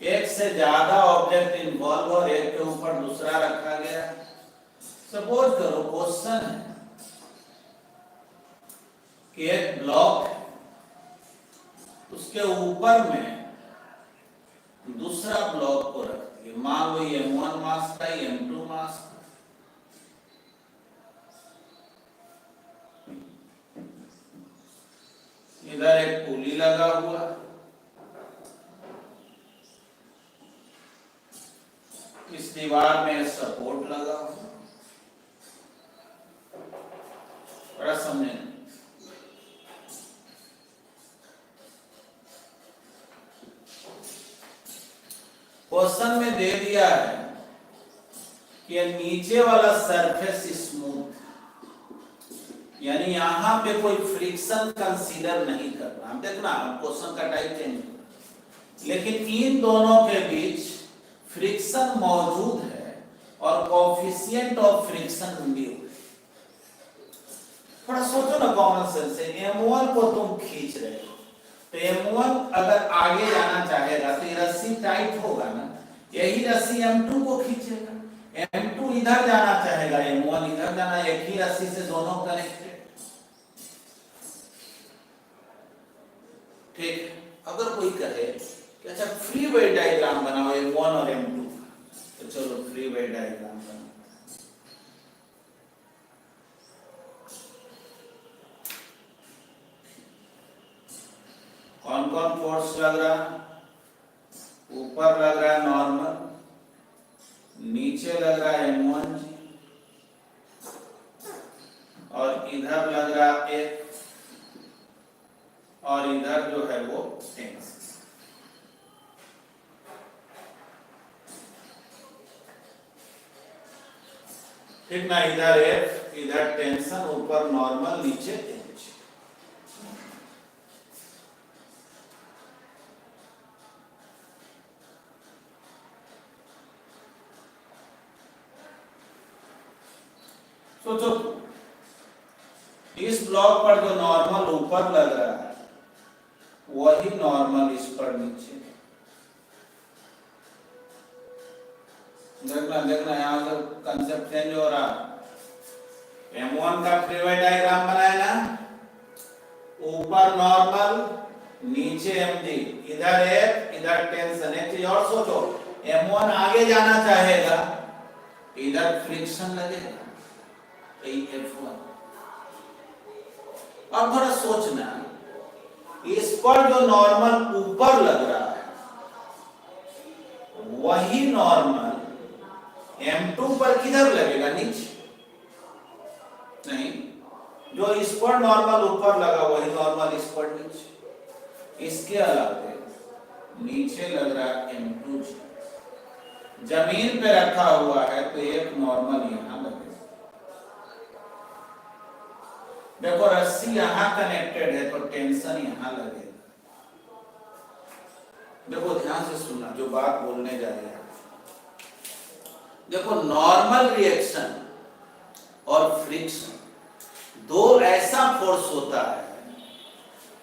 Speaker 2: एक से ज्यादा ऑब्जेक्ट इन्वॉल्व और एक के ऊपर दूसरा रखा गया। सपोज करो क्वेश्चन है कि एक ब्लॉक है, उसके ऊपर में दूसरा ब्लॉक को रख दिया, मान लो m1 मास का, m2 मास का। इधर एक पुली लगा हुआ, इस दीवार में सपोर्ट लगा हुआ। बड़ा समझे। क्वेश्चन में दे दिया है कि नीचे वाला सरफेस स्मूथ, यानी यहां पे कोई फ्रिक्शन कंसीडर नहीं करना। हम देखना क्वेश्चन का टाइप चेंज, लेकिन इन दोनों के बीच फ्रिक्शन मौजूद है और कोएफिशिएंट ऑफ फ्रिक्शन न्यू। थोड़ा सोचो ना कॉमन सेंस से, m1 को तुम खींच रहे हो तो m1 अगर आगे जाना चाहेगा तो ये रस्सी टाइट होगा ना, यही रस्सी m2 को खींचेगा। m2 इधर जाना चाहेगा, m1 इधर जाना, एक ही रस्सी से दोनों कनेक्टेड। ठीक, अगर कोई कहे कि अच्छा फ्री वेव डायग्राम बनाओ m1 और m2, तो चलो फ्री वेव डायग्राम बनाओ। कौन कौन फोर्स लग रहा है? ऊपर लग रहा है नॉर्मल, नीचे लग रहा है m1 और इधर लग रहा है F और इधर जो है वो टेंस। ठीक ना, इधर F, इधर टेंशन, ऊपर नॉर्मल, नीचे टेंशन। सोचो इस ब्लॉक पर जो नॉर्मल ऊपर लग रहा है वही नॉर्मल इस पर नीचे। देखना देखना यहाँ से कंसेप्ट चेंज हो रहा। M1 का फ्रीवे डायग्राम बनाया ना, ऊपर नॉर्मल नीचे mg, इधर F इधर टेंशन। एक चीज और सोचो, M1 आगे जाना चाहेगा, इधर फ्रिक्शन लगेगा, F1। अब थोड़ा सोचना, इस पर जो नॉर्मल ऊपर लग रहा है वही नॉर्मल M2 पर किधर लगेगा, नीचे? नहीं, जो इस पर नॉर्मल ऊपर लगा वही नॉर्मल इस पर नीचे। इसके अलावा नीचे लग रहा है M2, जमीन पे रखा हुआ है तो एक नॉर्मल यहां लगेगा। देखो रस्सी यहां कनेक्टेड है तो टेंशन यहां लगेगा। देखो ध्यान से सुनना जो बात बोलने जा रहे हैं। देखो नॉर्मल रिएक्शन और फ्रिक्शन दो ऐसा फोर्स होता है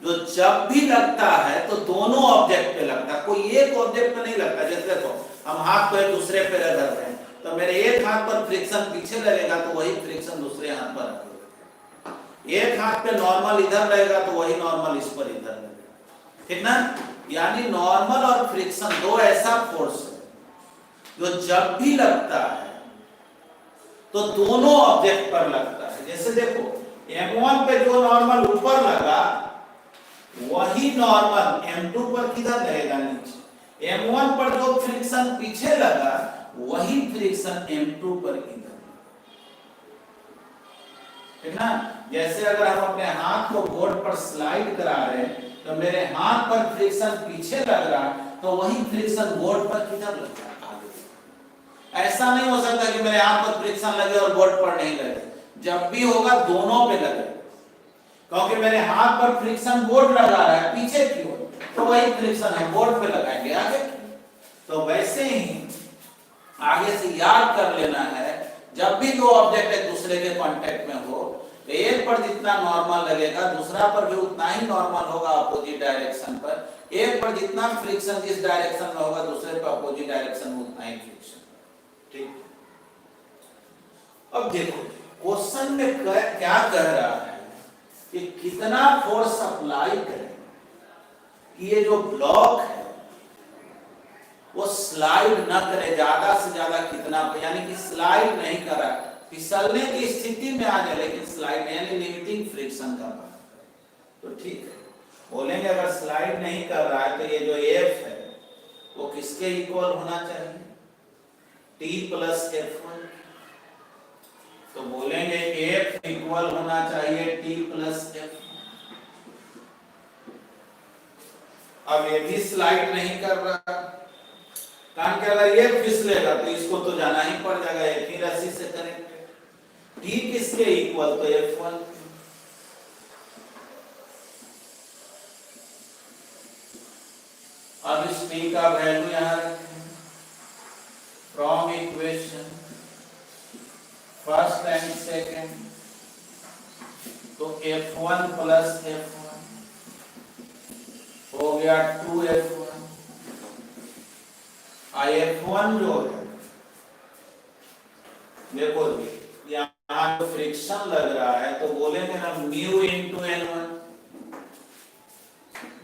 Speaker 2: जो जब भी लगता है तो दोनों ऑब्जेक्ट पे लगता है, कोई एक ऑब्जेक्ट पे नहीं लगता। जैसे देखो हम हाथ पे दूसरे पे रगड़ रहे हैं तो मेरे एक हाथ पर फ्रिक्शन पीछे लगेगा तो वही फ्रिक्शन दूसरे हाथ पर लगेगा। एक हाथ पे नॉर्मल इधर रहेगा तो वही नॉर्मल इस पर इधर लगेगा, ठीक ना? यानी नॉर्मल और फ्रिक्शन दो ऐसा फोर्स है जो जब भी लगता है तो दोनों ऑब्जेक्ट पर लगता है। जैसे देखो M1 पे जो नॉर्मल ऊपर लगा वही नॉर्मल M2 पर किधर लगेगा, नीचे। M1 पर जो फ्रिक्शन पीछे लगा वही फ्रिक्शन M2 पर किधर, ठीक ना? जैसे अगर हम अपने हाथ को बोर्ड पर स्लाइड करा रहे हैं तो मेरे हाथ पर फ्रिक्शन पीछे लग रहा तो वही फ्रिक्शन बोर्ड पर किधर लग रहा, आगे। ऐसा नहीं हो सकता कि मेरे हाथ पर फ्रिक्शन लगे और बोर्ड पर नहीं लगे। जब भी होगा दोनों पे लगे, क्योंकि मेरे हाथ पर फ्रिक्शन बोर्ड लगा रहा है पीछे की ओर, तो वही फ्रिक्शन है बोर्ड पे लगाएंगे आगे। तो वैसे ही आगे से याद कर लेना है, जब भी दो ऑब्जेक्ट एक दूसरे के कांटेक्ट में हो तो एक पर जितना नॉर्मल लगेगा दूसरा पर भी उतना ही नॉर्मल होगा अपोजिट डायरेक्शन पर। एक पर जितना फ्रिक्शन जिस डायरेक्शन में होगा दूसरे पर अपोजिट डायरेक्शन में उतना ही फ्रिक्शन, ठीक? अब देखो क्वेश्चन में क्या कह रहा है कि कितना फोर्स अप्लाई करें कि ये जो ब्लॉक है वो स्लाइड ना करे, ज्यादा से ज्यादा कितना, यानी कि स्लाइड नहीं करा, फिसलने की स्थिति में आ जाए लेकिन स्लाइड नहीं, यानी लिमिटिंग फ्रिक्शन का बात, तो ठीक है। बोलेंगे अगर स्लाइड नहीं कर रहा है तो ये जो F है वो किसके इक्वल होना चाहिए, T प्लस F1। तो बोलेंगे F इक्वल होना चाहिए T प्लस F। अब ये भी स्लाइड नहीं कर रहा, कारण कि अगर ये फिसलेगा तो इसको तो जाना ही पड़ जाएगा, एक ही रस्सी से कनेक्टेड। T किसके इक्वल, तो F1। अब इस T का वैल्यू यहां रखें from equation first and second, तो F1 प्लस F1 हो गया 2F1। F1 जो है देखो यहाँ जो फ्रिक्शन लग रहा है तो बोलेंगे ना mu into N1,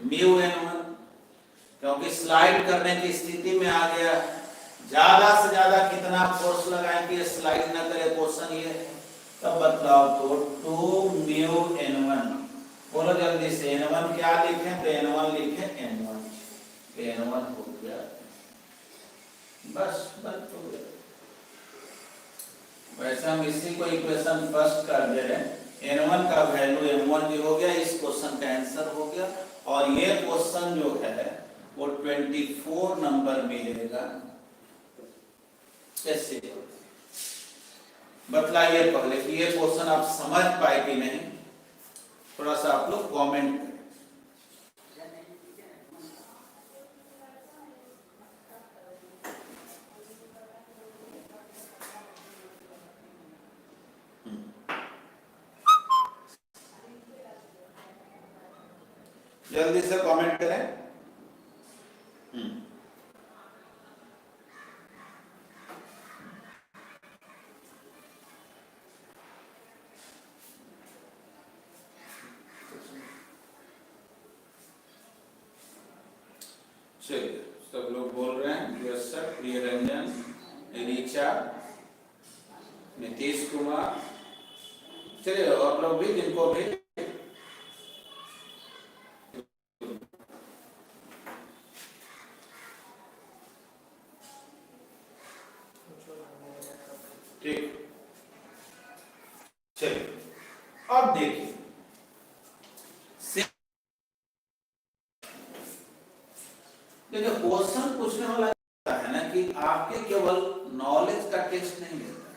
Speaker 2: mu N1, क्योंकि स्लाइड करने की स्थिति में आ गया। ज्यादा से ज्यादा कितना फोर्स लगाएं कि स्लाइड ना करे, क्वेश्चन ये है। तब बतलाओ तो 2 म्यू N1, बोलो जल्दी से N1 क्या लिखें, तो N1 लिखें N1, N1 हो गया, बस बस हो गया। वैसे हम इसी को इक्वेशन फर्स्ट कर दे रहे हैं, N1 का वैल्यू M1 भी हो गया, इस क्वेश्चन का आंसर हो गया। और ये क्वेश्चन जो है वो 24 नंबर मिलेगा। कैसे बतलाइए पहले कि ये क्वेश्चन आप समझ पाए कि नहीं, थोड़ा सा आप लोग कमेंट करें। जल्दी से कमेंट करें। चलिए सब लोग बोल रहे हैं यस सर, प्रिय रंजन, रीचा, नीतीश कुमार। चलिए और लोग भी जिनको भी ठीक। चलिए अब देखिए देखिए क्वेश्चन पूछने वाला है ना कि आपके केवल नॉलेज का टेस्ट नहीं लेता,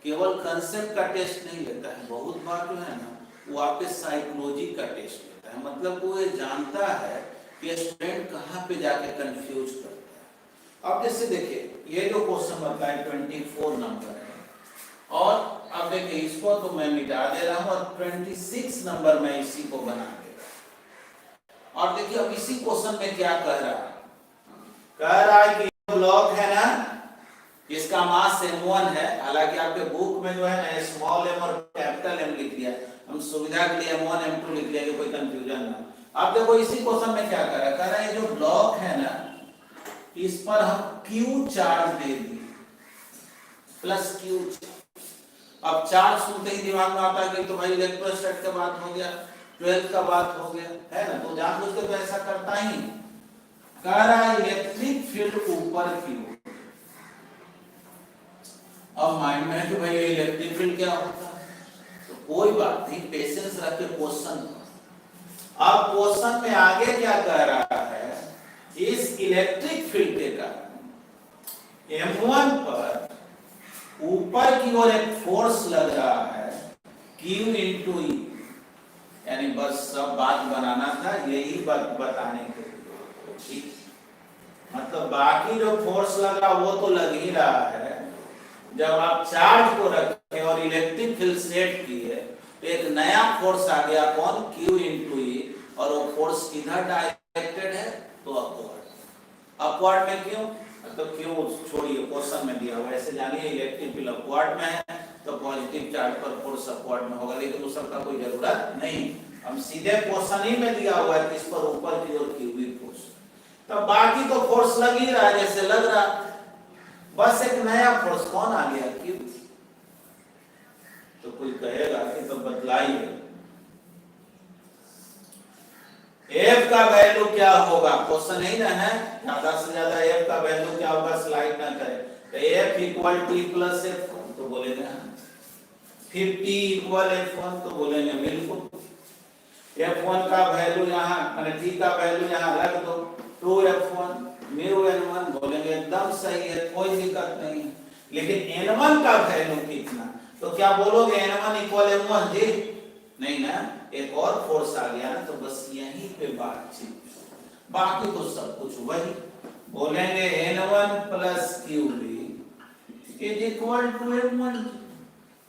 Speaker 2: केवल कंसेप्ट का टेस्ट नहीं लेता है, बहुत बार जो है ना वो आपके साइकोलॉजी का टेस्ट लेता है। मतलब वो ये जानता है कि स्टूडेंट कहाँ पे जाके कंफ्यूज करता है। अब जैसे देखिए ये जो क्वेश्चन बताए 24 नंबर है, और अब देखिए इसको तो मैं मिटा दे रहा हूँ और 26 नंबर मैं इसी को बना दे रहा हूँ। और देखिए अब इसी क्वेश्चन में क्या कह रहा है, कह रहा है कि ब्लॉक है ना, इसका मास m1 है। हालांकि आपके बुक में जो है ना स्मॉल m और कैपिटल M लिख दिया, हम सुविधा के लिए m1 m2 लिख दिया कि कोई कंफ्यूजन ना। अब देखो इसी क्वेश्चन में क्या कर रहा है, कह रहा है जो ब्लॉक है ना इस पर हम Q चार्ज दे दिए प्लस Q। अब चार्ज सुनते ही दिमाग में आता है कि तो भाई इलेक्ट्रोस्टैट का बात हो गया, 12 का बात हो गया है ना, तो जानबूझ के तो ऐसा करता ही। कह रहा है इलेक्ट्रिक फील्ड ऊपर की ओर। अब माइंड में है कि भाई इलेक्ट्रिक फील्ड क्या होता है, तो कोई बात नहीं, पेशेंस रख के क्वेश्चन। अब क्वेश्चन में आगे क्या कह रहा है, इस इलेक्ट्रिक फील्ड के कारण m1 पर ऊपर की ओर एक फोर्स लग रहा है Q इंटू E। यानी बस सब बात बनाना था, यही बात बताने के लिए। मतलब बाकी जो फोर्स लग रहा वो तो लग ही रहा है। जब आप चार्ज को रखे और इलेक्ट्रिक फील्ड सेट किए तो एक नया फोर्स आ गया, कौन, Q इंटू E, और वो फोर्स किधर डायरेक्टेड है, तो अपवर्ड। अपवर्ड में क्यों, तो क्यों छोड़िए, क्वेश्चन में दिया हुआ ऐसे जानिए इलेक्ट्रिक फील्ड अपवर्ड में है तो पॉजिटिव चार्ज पर फोर्स अपवर्ड में होगा, लेकिन उस सब का कोई जरूरत नहीं। हम सीधे क्वेश्चन ही में दिया हुआ है कि इस पर ऊपर की ओर क्यू फोर्स, तो बाकी तो फोर्स लग ही रहा है जैसे लग रहा, बस एक नया फोर्स कौन आ गया, क्यू। तो कोई कहेगा कि तो बतलाइए F का वैल्यू क्या होगा, क्वेश्चन नहीं ना है, ज्यादा से ज्यादा F का वैल्यू क्या होगा, स्लाइड ना करें। तो F equal T plus F1 तो बोलेंगे, फिर T इक्वल F1 तो बोलेंगे बिल्कुल। F1 का वैल्यू यहाँ, T का वैल्यू यहाँ रख दो, 2F1 म्यू N1 बोलेंगे एकदम सही है, कोई दिक्कत नहीं। लेकिन N1 का वैल्यू कितना, तो क्या बोलोगे N1 इक्वल M1 जी, नहीं ना, एक और फोर्स आ गया ना, तो बस यहीं पे बातचीत, बाकी तो सब कुछ वही। बोलेंगे N1 plus QB is equal to M1,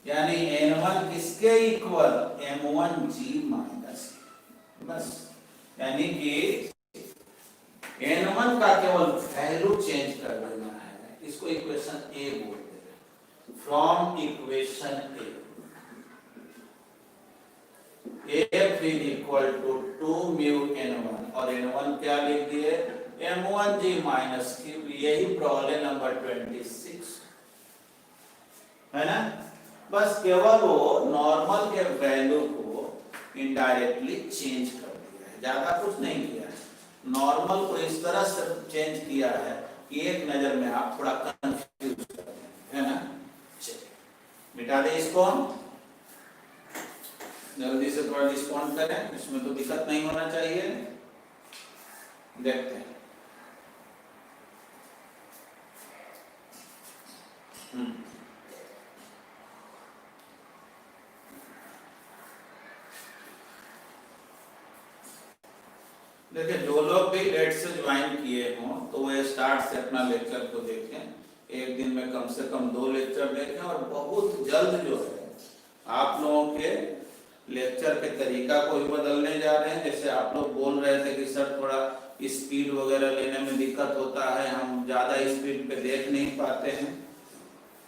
Speaker 2: यानी N1 किसके इक्वल, M1G माइनस, बस। यानी कि N1 का केवल वैल्यू चेंज कर देना है, इसको इक्वेशन A बोलते हैं। From equation A F is equal to 2 mu N1, और N1 क्या लिख दिए, M1G माइनस Q। यही प्रॉब्लम नंबर 26 है ना। बस केवल वो नॉर्मल के वैल्यू को इनडायरेक्टली चेंज कर दिया है, ज्यादा कुछ नहीं किया है। नॉर्मल को इस तरह से चेंज किया है कि एक नजर में आप थोड़ा कंफ्यूज कर है ना। चलिए मिटा दे इसको, जल्दी से थोड़ा रिस्पॉन्ड करें, इसमें तो दिक्कत नहीं होना चाहिए। देखते हैं देखिए, जो लोग भी लेट से ज्वाइन किए हों तो वो स्टार्ट से अपना लेक्चर को देखें, एक दिन में कम से कम 2 लेक्चर देखें, और बहुत जल्द जो है आप लोगों के लेक्चर के तरीका को भी बदलने जा रहे हैं। जैसे आप लोग बोल रहे थे कि सर थोड़ा स्पीड वगैरह लेने में दिक्कत होता है, हम ज़्यादा स्पीड पे देख नहीं पाते हैं,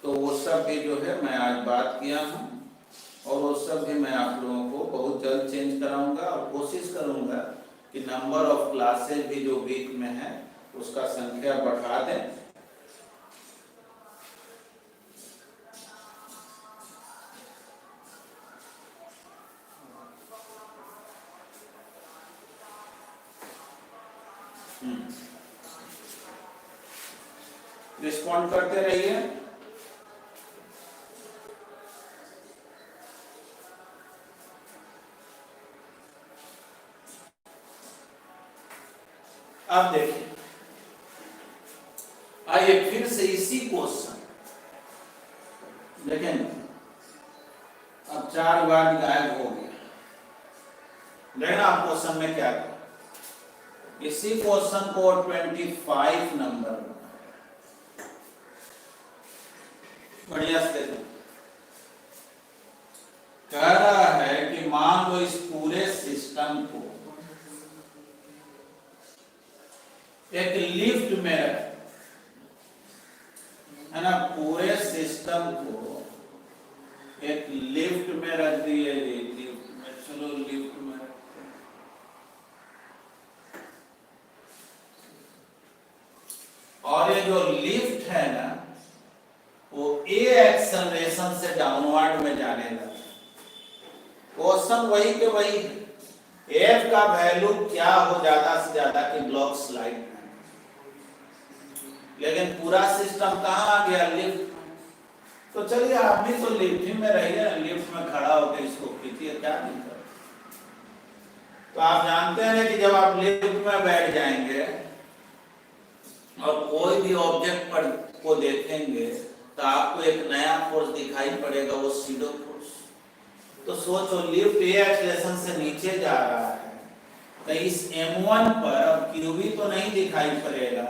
Speaker 2: तो वो सब भी जो है मैं आज बात किया हूँ, और वो सब भी मैं आप लोगों को बहुत जल्द चेंज कराऊंगा, और कोशिश करूंगा कि नंबर ऑफ क्लासेज भी जो वीक में है उसका संख्या बढ़ा दें। रिस्पॉन्ड करते रहिए। अब देखिए, आइए फिर से इसी क्वेश्चन देखें। अब 4 बार गायब हो गया। देखना आप क्वेश्चन में क्या था। इसी क्वेश्चन को 25 नंबर बढ़िया से देखो। कह रहा है कि मान लो इस पूरे सिस्टम को एक लिफ्ट में है ना, पूरे सिस्टम को एक लिफ्ट में रख दिए। लिफ्ट में, चलो लिफ्ट में रखते हैं। और ये जो लिफ्ट है ना, वो ए एक्सेलरेशन से डाउनवर्ड में जाने लगा। क्वेश्चन वही के वही है। एफ का वैल्यू क्या हो ज्यादा से ज्यादा कि ब्लॉक स्लाइड, लेकिन पूरा सिस्टम कहाँ आ गया? लिफ्ट। तो चलिए आप भी तो लिफ्ट ही में रहिए, लिफ्ट में खड़ा होकर इसको खींचिए, क्या दिक्कत। तो आप जानते हैं कि जब आप लिफ्ट में बैठ जाएंगे और कोई भी ऑब्जेक्ट पर को देखेंगे तो आपको एक नया फोर्स दिखाई पड़ेगा, वो सीडो फोर्स। तो सोचो लिफ्ट ए एक्सेलरेशन से नीचे जा रहा है, तो इस m1 पर अब क्यूबी तो नहीं दिखाई पड़ेगा,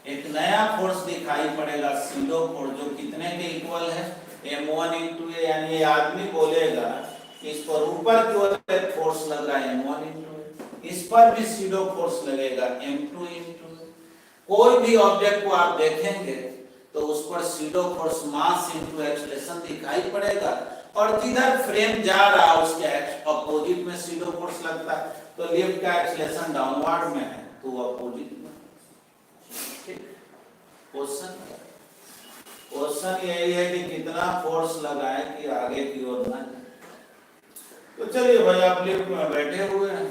Speaker 2: एक नया फोर्स दिखाई पड़ेगा, सीडो फोर्स, जो कितने के इक्वल है? m1 इंटू ए। यानी ये आदमी बोलेगा इस पर ऊपर की ओर एक फोर्स लग रहा है m1 इंटू ए, इस पर भी सीडो फोर्स लगेगा m2 इंटू ए। कोई भी ऑब्जेक्ट को आप देखेंगे तो उस पर SIDO force mass into acceleration दिखाई पड़ेगा, और जिधर फ्रेम जा रहा है उसके अपोजिट में सीडो फोर्स लगता है। तो लिफ्ट का एक्सेलरेशन डाउनवर्ड में है तो वो अपोजिट में। क्वेश्चन यही है कि कितना फोर्स लगाए कि आगे की ओर ना। तो चलिए भाई, आप लिफ्ट में बैठे हुए हैं,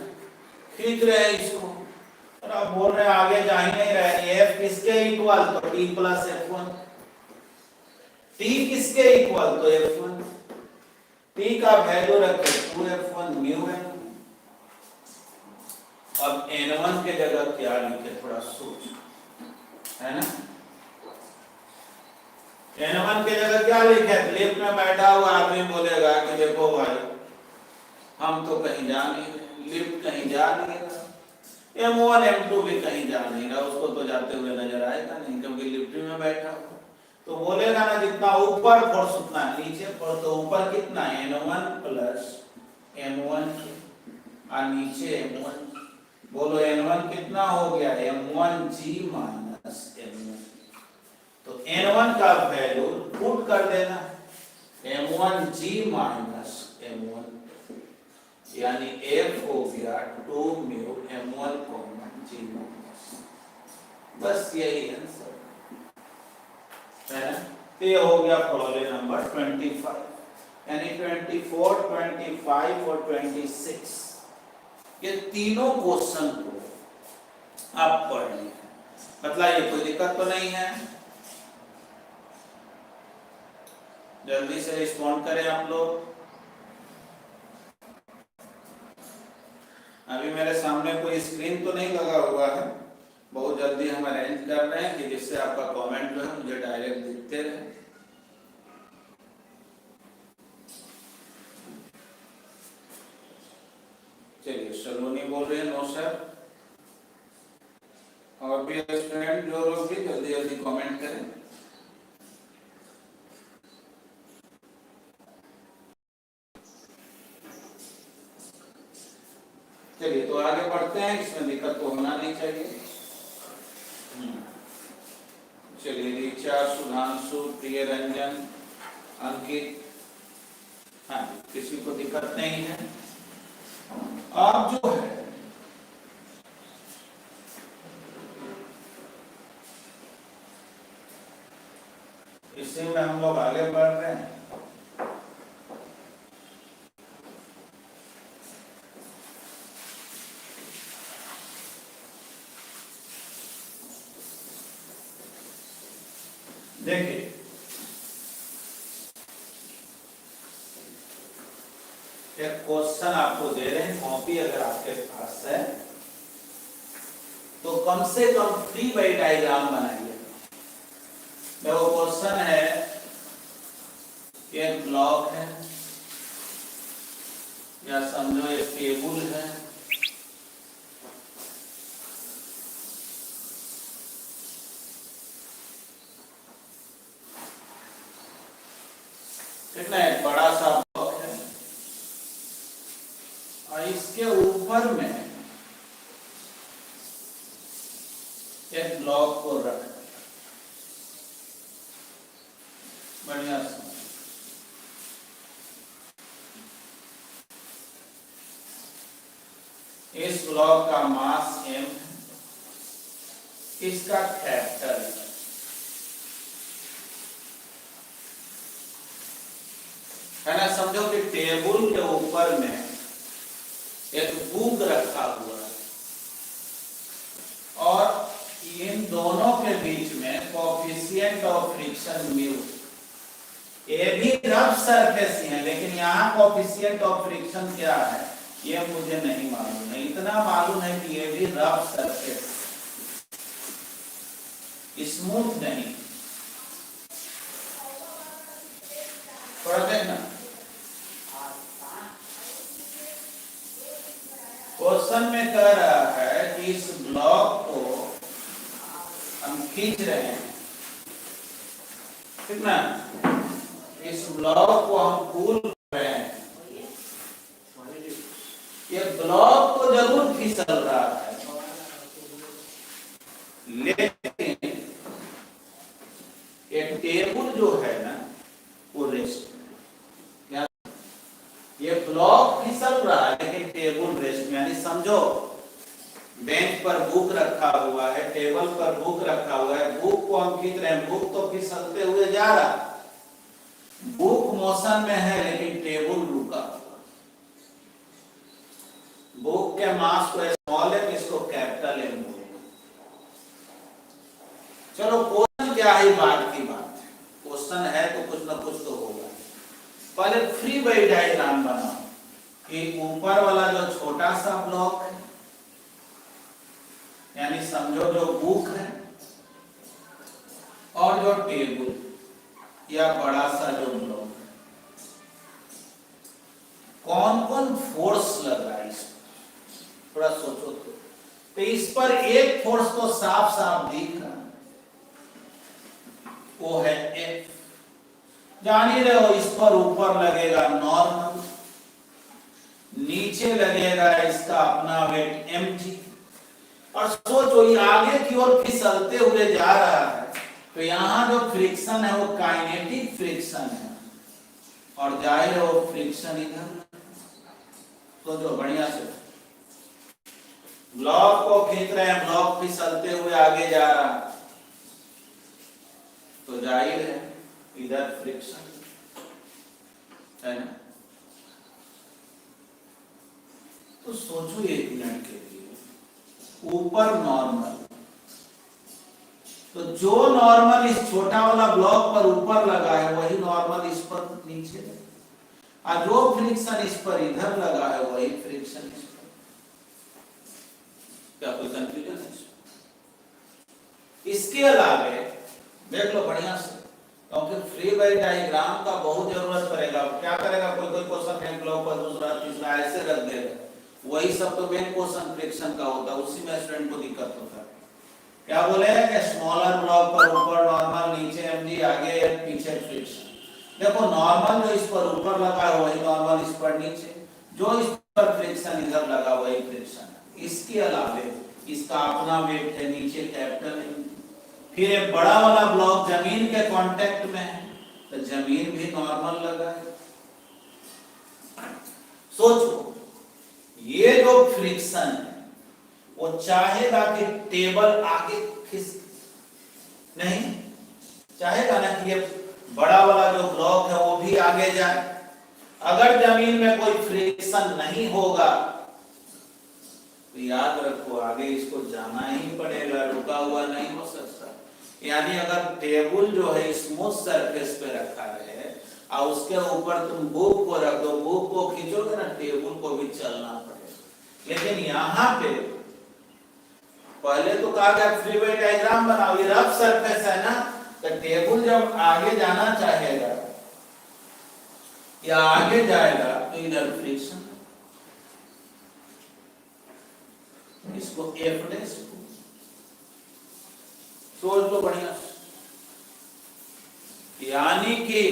Speaker 2: खींच रहे हैं इसको, और आप बोल रहे हैं आगे जा ही नहीं रहे। एफ किसके इक्वल? तो टी प्लस F1। टी किसके इक्वल? तो F1। टी का वैल्यू रखे 2F1 म्यू है। अब N1 के जगह क्या लिखे, थोड़ा सोच, है ना। N1 के जगह क्या लिखे? लिफ्ट में बैठा हुआ आदमी बोलेगा कि देखो भाई, हम तो कहीं जा नहीं रहे, लिफ्ट कहीं जा नहीं रहा, M1 M2 भी कहीं जा नहीं रहा, उसको तो जाते हुए नजर आएगा नहीं, क्योंकि लिफ्ट में बैठा हुआ। तो बोलेगा ना जितना ऊपर फोर्स उतना नीचे फोर्स। तो ऊपर कितना? N1 प्लस M1 और नीचे M1। बोलो N1 कितना हो गया? M1G minus M1। तो N1 का वैल्यू पुट कर देना, M1G माइनस M1, यानी F हो गया 2 म्यू M1 G माइनस। बस यही आंसर है ना। तो ये हो गया प्रॉब्लम नंबर 25, यानी 24, 25 और 26, ये तीनों क्वेश्चन को आप पढ़ लें। मतलब ये कोई दिक्कत तो नहीं है। जल्दी से रिस्पॉन्ड करें आप लोग। अभी मेरे सामने कोई स्क्रीन तो नहीं लगा हुआ है, बहुत जल्दी हम अरेंज कर रहे हैं कि जिससे आपका कमेंट जो है मुझे डायरेक्ट दिखते रहे। चलिए, सलोनी बोल रहे हैं नो सर। और भी स्टूडेंट जो लोग भी जल्दी जल्दी कमेंट करें। चलिए तो आगे बढ़ते हैं, इसमें दिक्कत तो होना नहीं चाहिए। चलिए, ऋचा, सुधांशु, प्रिय रंजन, अंकित, हाँ किसी को दिक्कत नहीं है। आप जो है उसी में हम लोग आगे बढ़ रहे हैं। देखिए एक क्वेश्चन आपको दे रहे हैं, कॉपी अगर आपके पास है तो कम से कम फ्री बाई डायग्राम बनाइए। देखो क्वेश्चन है, एक ब्लॉक है या समझो एक टेबल है, ठीक ना, एक बड़ा सा ब्लॉक है और इसके ऊपर में एक ब्लॉक को रख, बढ़िया से इस ब्लॉक का मास m है, इसका कैपिटल है ना। समझो कि टेबल के ऊपर में एक बुक रखा हुआ है और इन दोनों के बीच में कोएफिशिएंट ऑफ फ्रिक्शन म्यू, ये भी रफ सरफेस ही है लेकिन यहाँ कोएफिशिएंट ऑफ फ्रिक्शन क्या है ये मुझे नहीं मालूम है। इतना मालूम है कि ये भी रफ सरफेस, स्मूथ नहीं। थोड़ा देखना, क्वेश्चन में कह रहा है कि इस ब्लॉक को हम खींच रहे हैं, ठीक ना, इस ब्लॉक को हम पुल कर रहे हैं, ये ब्लॉक तो जरूर फिसल रहा है लेकिन ये टेबल जो है ना वो रेस्ट में, ये ब्लॉक फिसल रहा है लेकिन टेबल रेस्ट में। यानी समझो बेंच पर बुक रखा हुआ है, टेबल पर बुक रखा हुआ है, बुक को हम खींच रहे हैं, बुक तो फिसलते हुए जा रहा, बुक मोशन में है लेकिन टेबल रुका। बुक के मास को स्मॉल है, इसको कैपिटल एम बोलेंगे। चलो क्वेश्चन क्या है, बात की बात है, क्वेश्चन है तो कुछ ना कुछ तो होगा। पहले फ्री बाई डायग्राम बनाओ कि ऊपर वाला जो छोटा सा ब्लॉक है यानी समझो जो बुक है और जो टेबल या बड़ा सा जो ब्लॉक है, कौन कौन फोर्स लग रहा है इस पर, थोड़ा सोचो तो इस पर एक फोर्स तो साफ साफ दिख रहा, वो है F। जान ही रहे हो इस पर ऊपर लगेगा नॉर्मल, नीचे लगेगा इसका अपना वेट mg, और सोचो ये आगे की ओर फिसलते हुए जा रहा है तो यहाँ जो फ्रिक्शन है वो काइनेटिक फ्रिक्शन है और जाहिर है वो फ्रिक्शन इधर। सोचो बढ़िया से, ब्लॉक को खींच रहे हैं, ब्लॉक फिसलते हुए आगे जा रहा तो जाहिर है इधर फ्रिक्शन है ना। तो सोचो एक मिनट के लिए, ऊपर नॉर्मल, तो जो नॉर्मल इस छोटा वाला ब्लॉक पर ऊपर लगा है वही नॉर्मल इस पर नीचे है, और जो फ्रिक्शन इस पर इधर लगा है वही फ्रिक्शन इस पर। क्या कोई कंफ्यूजन है? इसके अलावे देख लो बढ़िया से, क्योंकि फ्री बाई डायग्राम का बहुत जरूरत पड़ेगा। क्या करेगा, कोई कोई क्वेश्चन है ब्लॉक पर दूसरा तीसरा ऐसे रख देगा, वही सब तो मेन क्वेश्चन फ्रिक्शन का होता है, उसी में स्टूडेंट को दिक्कत होता है। क्या बोले कि स्मॉलर ब्लॉक पर ऊपर नॉर्मल, नीचे mg, आगे पीछे फ्रिक्शन। देखो नॉर्मल जो इस पर ऊपर लगा है वही नॉर्मल इस पर नीचे, जो इस पर फ्रिक्शन इधर लगा वही फ्रिक्शन। इसके अलावे इसका अपना वेट है नीचे कैपिटल है, फिर एक बड़ा वाला ब्लॉक जमीन के कांटेक्ट में है तो जमीन भी नॉर्मल लगा है। सोचो ये जो फ्रिक्शन है वो चाहेगा कि टेबल आगे खिस नहीं चाहेगा ना कि ये बड़ा वाला जो ब्लॉक है वो भी आगे जाए। अगर जमीन में कोई फ्रिक्शन नहीं होगा तो याद रखो आगे इसको जाना ही पड़ेगा, रुका हुआ नहीं हो सकता। यानी अगर टेबल जो है स्मूथ सरफेस पे रखा है और उसके ऊपर तुम बुक को रख दो, बुक को खींचोगे ना, टेबल को भी चलना पड़ेगा। लेकिन यहाँ पे पहले तो कहा गया फ्री वेट डायग्राम बनाओ, ये रफ सरफेस है ना, तो टेबल जब आगे जाना चाहेगा या आगे जाएगा तो इधर फ्रिक्शन, इसको एफ डैश सोच लो बढ़िया। यानी कि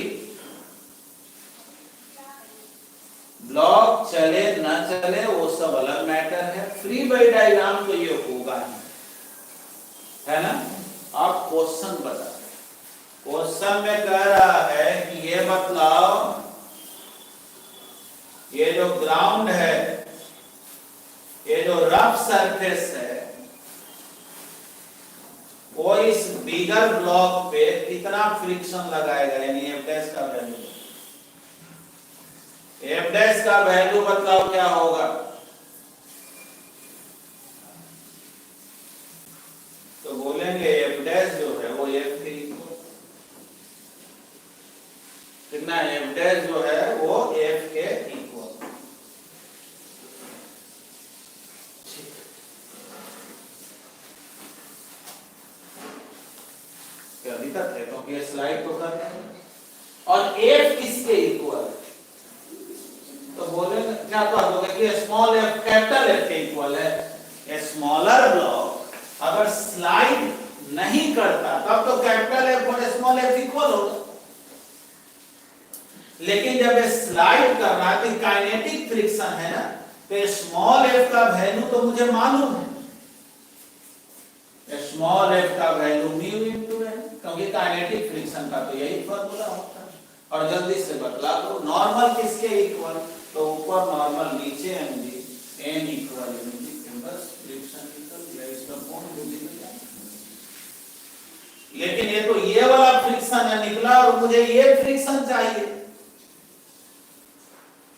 Speaker 2: ब्लॉक चले ना चले वो सब अलग मैटर है, फ्री बॉडी डायग्राम तो ये होगा है ना। आप क्वेश्चन बता, क्वेश्चन में कह रहा है कि ये बतलाओ ये जो ग्राउंड है, ये जो रफ सरफेस है, वो इस बिगर ब्लॉक पे कितना फ्रिक्शन लगाएगा, यानी एफ डैश का वैल्यू। एफ डैश का वैल्यू बतलाओ क्या होगा। तो बोलेंगे एफ डैश जो है वो एफ के इक्वल, कितना एफ डैश जो है वो एफ के इक्वल। अभी तक है क्योंकि ये स्लाइड तो कर रहे हैं। और एफ किसके इक्वल, तो बोलेंगे क्या कह दोगे कि स्मॉल एफ कैपिटल एफ के इक्वल है। ए स्मॉलर ब्लॉक अगर स्लाइड नहीं करता तब तो कैपिटल एफ और स्मॉल एफ इक्वल होगा, लेकिन जब ये स्लाइड कर रहा है तो काइनेटिक फ्रिक्शन है ना, तो स्मॉल एफ का वैल्यू तो मुझे मालूम है, स्मॉल एफ का वैल्यू म्यू इनटू एन, क्योंकि काइनेटिक फ्रिक्शन का तो यही फार्मूला होता है। और जल्दी से बतला दो नॉर्मल किसके इक्वल, तो ऊपर नॉर्मल नीचे mg, n इक्वल mg, बस फ्रिक्शन निकल गया, इसका कौन बुझेगा। लेकिन ये तो ये वाला फ्रिक्शन है निकला और मुझे ये फ्रिक्शन चाहिए,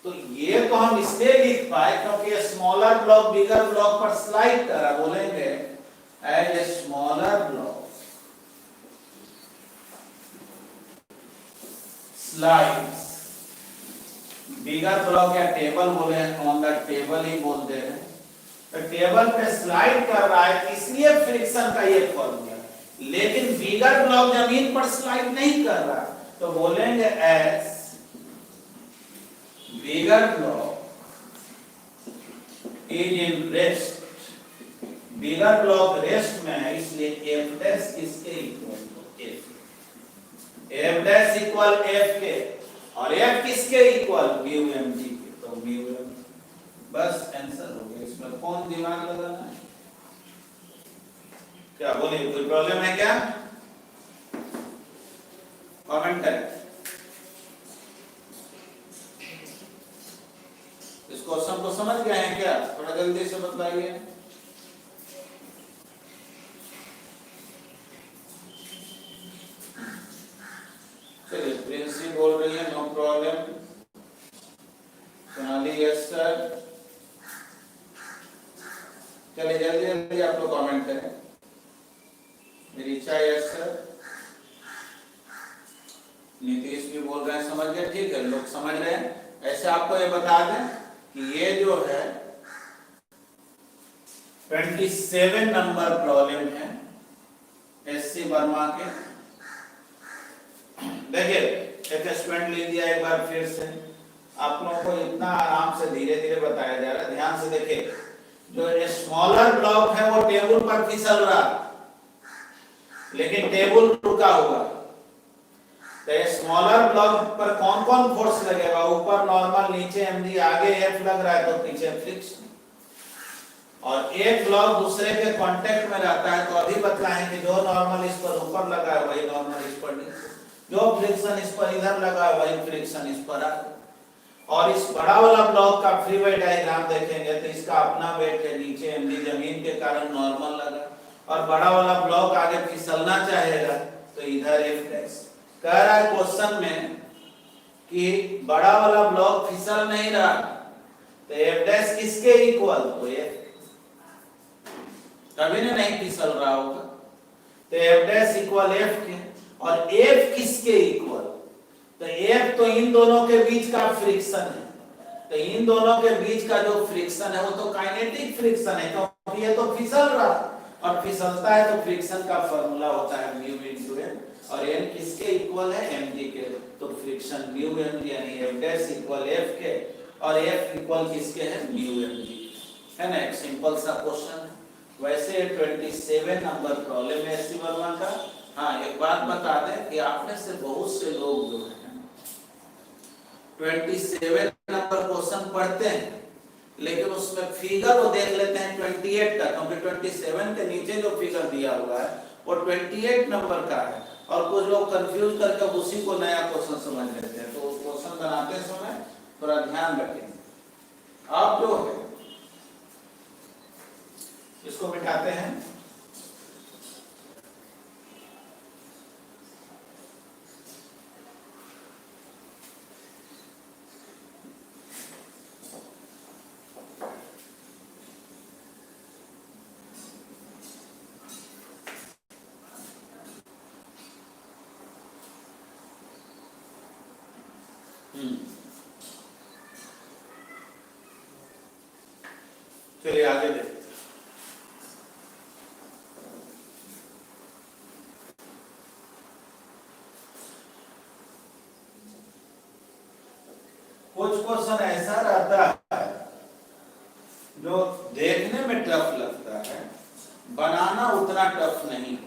Speaker 2: तो ये तो हम इसलिए लिख पाए क्योंकि स्मॉलर ब्लॉक बिगर ब्लॉक पर स्लाइड करा। बोलेंगे as a smaller block slides, bigger block या टेबल बोले हैं, ऑन द टेबल ही बोल दे रहे हैं, तो टेबल पे स्लाइड कर रहा है इसलिए फ्रिक्शन का ये फॉर्मूला। लेकिन बिगर ब्लॉक जमीन पर स्लाइड नहीं कर रहा, तो बोलेंगे as bigger block is in rest, bigger block rest में है इसलिए एफ डैश किसके इक्वल, तो F, F dash equal F के, और एफ किसके इक्वल, म्यू एम जी के, तो म्यू एम, बस आंसर हो गया। इसमें कौन दिमाग लगाना है, क्या बोलिए, कोई प्रॉब्लम है क्या, कमेंट करें। इस क्वेश्चन को समझ गए हैं क्या, थोड़ा जल्दी से बतलाइए। चलिए प्रिंसी बोल रही है no problem, Sonali yes sir. चलिए जल्दी जल्दी आप लोग कमेंट करें। मेरी इच्छा यस सर। नीतीश भी बोल रहे हैं समझ गए, ठीक है, लोग समझ रहे हैं। ऐसे आपको ये बता दें कि ये जो है 27 नंबर प्रॉब्लम है एससी वर्मा के। देखिए एक स्टूडेंट ले दिया एक बार फिर से, आप लोगों को इतना आराम से धीरे धीरे बताया जा रहा है, ध्यान से देखिए। जो स्मॉलर ब्लॉक है वो टेबल पर फिसल रहा, लेकिन टेबल रुका हुआ, तो स्मॉलर ब्लॉक पर कौन कौन फोर्स लगेगा, ऊपर नॉर्मल, नीचे mg, आगे एफ लग रहा है तो पीछे फ्रिक्शन। और एक ब्लॉक दूसरे के कांटेक्ट में रहता है, तो अभी बतलाएं कि जो नॉर्मल इस पर ऊपर लगा है वही नॉर्मल इस पर नीचे, जो फ्रिक्शन इस पर इधर लगा है वही फ्रिक्शन इस पर आगे। और इस बड़ा वाला ब्लॉक का फ्री वेट डायग्राम देखेंगे तो इसका अपना वेट है, नीचे mg जमीन के कारण नॉर्मल लगा, और बड़ा वाला ब्लॉक आगे फिसलना चाहेगा तो इधर एफ डैश। कह रहा है क्वेश्चन में कि बड़ा वाला ब्लॉक फिसल नहीं रहा, तो एफ डैश किसके इक्वल? तो एफ, कभी ने नहीं फिसल रहा होगा, तो एफ डैश इक्वल एफ के, और एफ किसके इक्वल? तो एफ तो इन दोनों के बीच का फ्रिक्शन है, तो इन दोनों के बीच का जो फ्रिक्शन है वो तो काइनेटिक फ्रिक्शन है, क्योंकि ये तो फिसल रहा, और फिसलता है तो फ्रिक्शन का फार्मूला होता है म्यू इनटू एन, और एन किसके इक्वल है? mg के, तो फ्रिक्शन म्यू mg यानी एफ डैश इक्वल एफ के, और एफ इक्वल किसके है? म्यू mg, है ना। एक सिंपल सा क्वेश्चन है। वैसे 27 नंबर प्रॉब्लम है एससी वर्मा का। हाँ, एक बात बता दें कि आपने से बहुत से लोग जो हैं 27 नंबर क्वेश्चन पढ़ते हैं, लेकिन उसमें फिगर वो देख लेते हैं 28 का, क्योंकि 27 के नीचे जो फिगर दिया हुआ है वो 28 नंबर का है, और कुछ लोग कंफ्यूज करके उसी को नया क्वेश्चन समझ लेते हैं, तो क्वेश्चन बनाते समय थोड़ा ध्यान रखें। आप जो है इसको मिटाते हैं, चलिए आगे देखते हैं। कुछ क्वेश्चन ऐसा रहता है जो देखने में टफ लगता है, बनाना उतना टफ नहीं होता।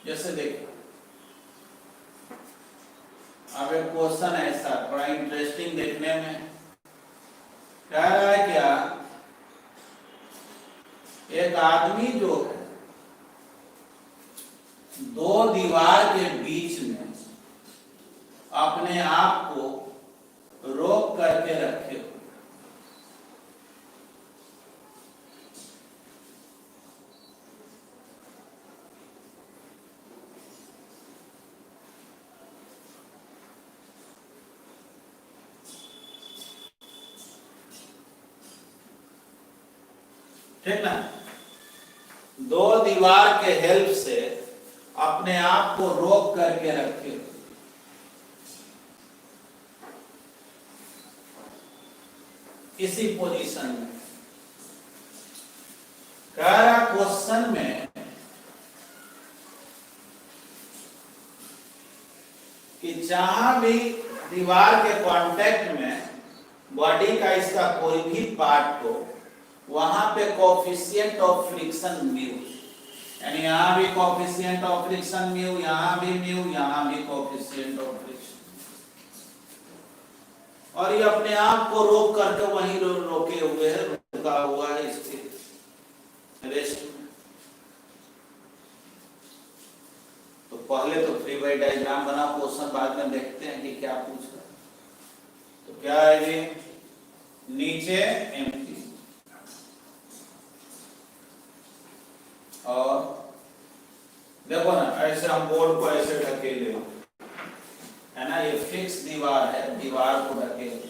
Speaker 2: जैसे देखो, अब एक क्वेश्चन ऐसा बड़ा इंटरेस्टिंग देखने में, कह रहा है क्या, एक आदमी जो है दो दीवार के बीच में अपने आप को रोक करके रखे हुए, ठीक ना, दो दीवार के हेल्प से अपने आप को रोक करके रखे, इसी पोजीशन में। कह रहा क्वेश्चन में कि जहां भी दीवार के कांटेक्ट में बॉडी का इसका कोई भी पार्ट हो, वहां पे कोएफिशिएंट ऑफ फ्रिक्शन म्यू, यानी यहां भी कोएफिशिएंट ऑफ फ्रिक्शन म्यू, यहां भी म्यू, यहां भी कोएफिशिएंट ऑफ फ्रिक्शन, और ये अपने आप को रोक करके वहीं रोके हुए है, रुका हुआ है स्थिर रेस्ट में। तो पहले तो फ्री बाई डायग्राम बना, क्वेश्चन बाद में देखते हैं कि क्या पूछ रहा है। तो क्या है ये, नीचे एम्प्टी, और देखो ना, ऐसे हम बोर्ड को ऐसे ढकेले, है ना, ये फिक्स दीवार है, दीवार को ढकेले,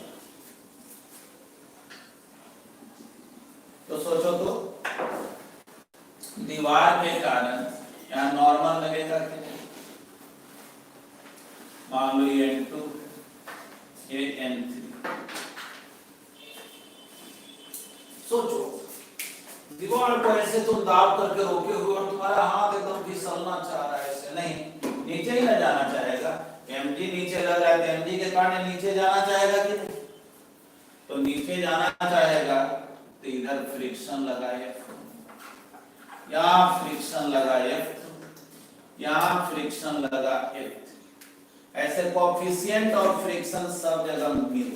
Speaker 2: तो सोचो तो दीवार के कारण यहाँ नॉर्मल लगेगा कि नहीं? मान लो ये N2, ये N3, सोचो दीवार को ऐसे तुम दाब करके रोके हुए और तुम्हारा हाथ एकदम फिसलना चाह रहा है, ऐसे नहीं, नीचे ही ना जाना चाहेगा। mg नीचे लग रहा है तो mg के कारण नीचे जाना चाहेगा कि नहीं? तो नीचे जाना चाहेगा तो इधर फ्रिक्शन लगा F, यहाँ फ्रिक्शन लगा F, यहाँ फ्रिक्शन लगा F, ऐसे कोएफिशिएंट और फ्रिक्शन सब जगह म्यू,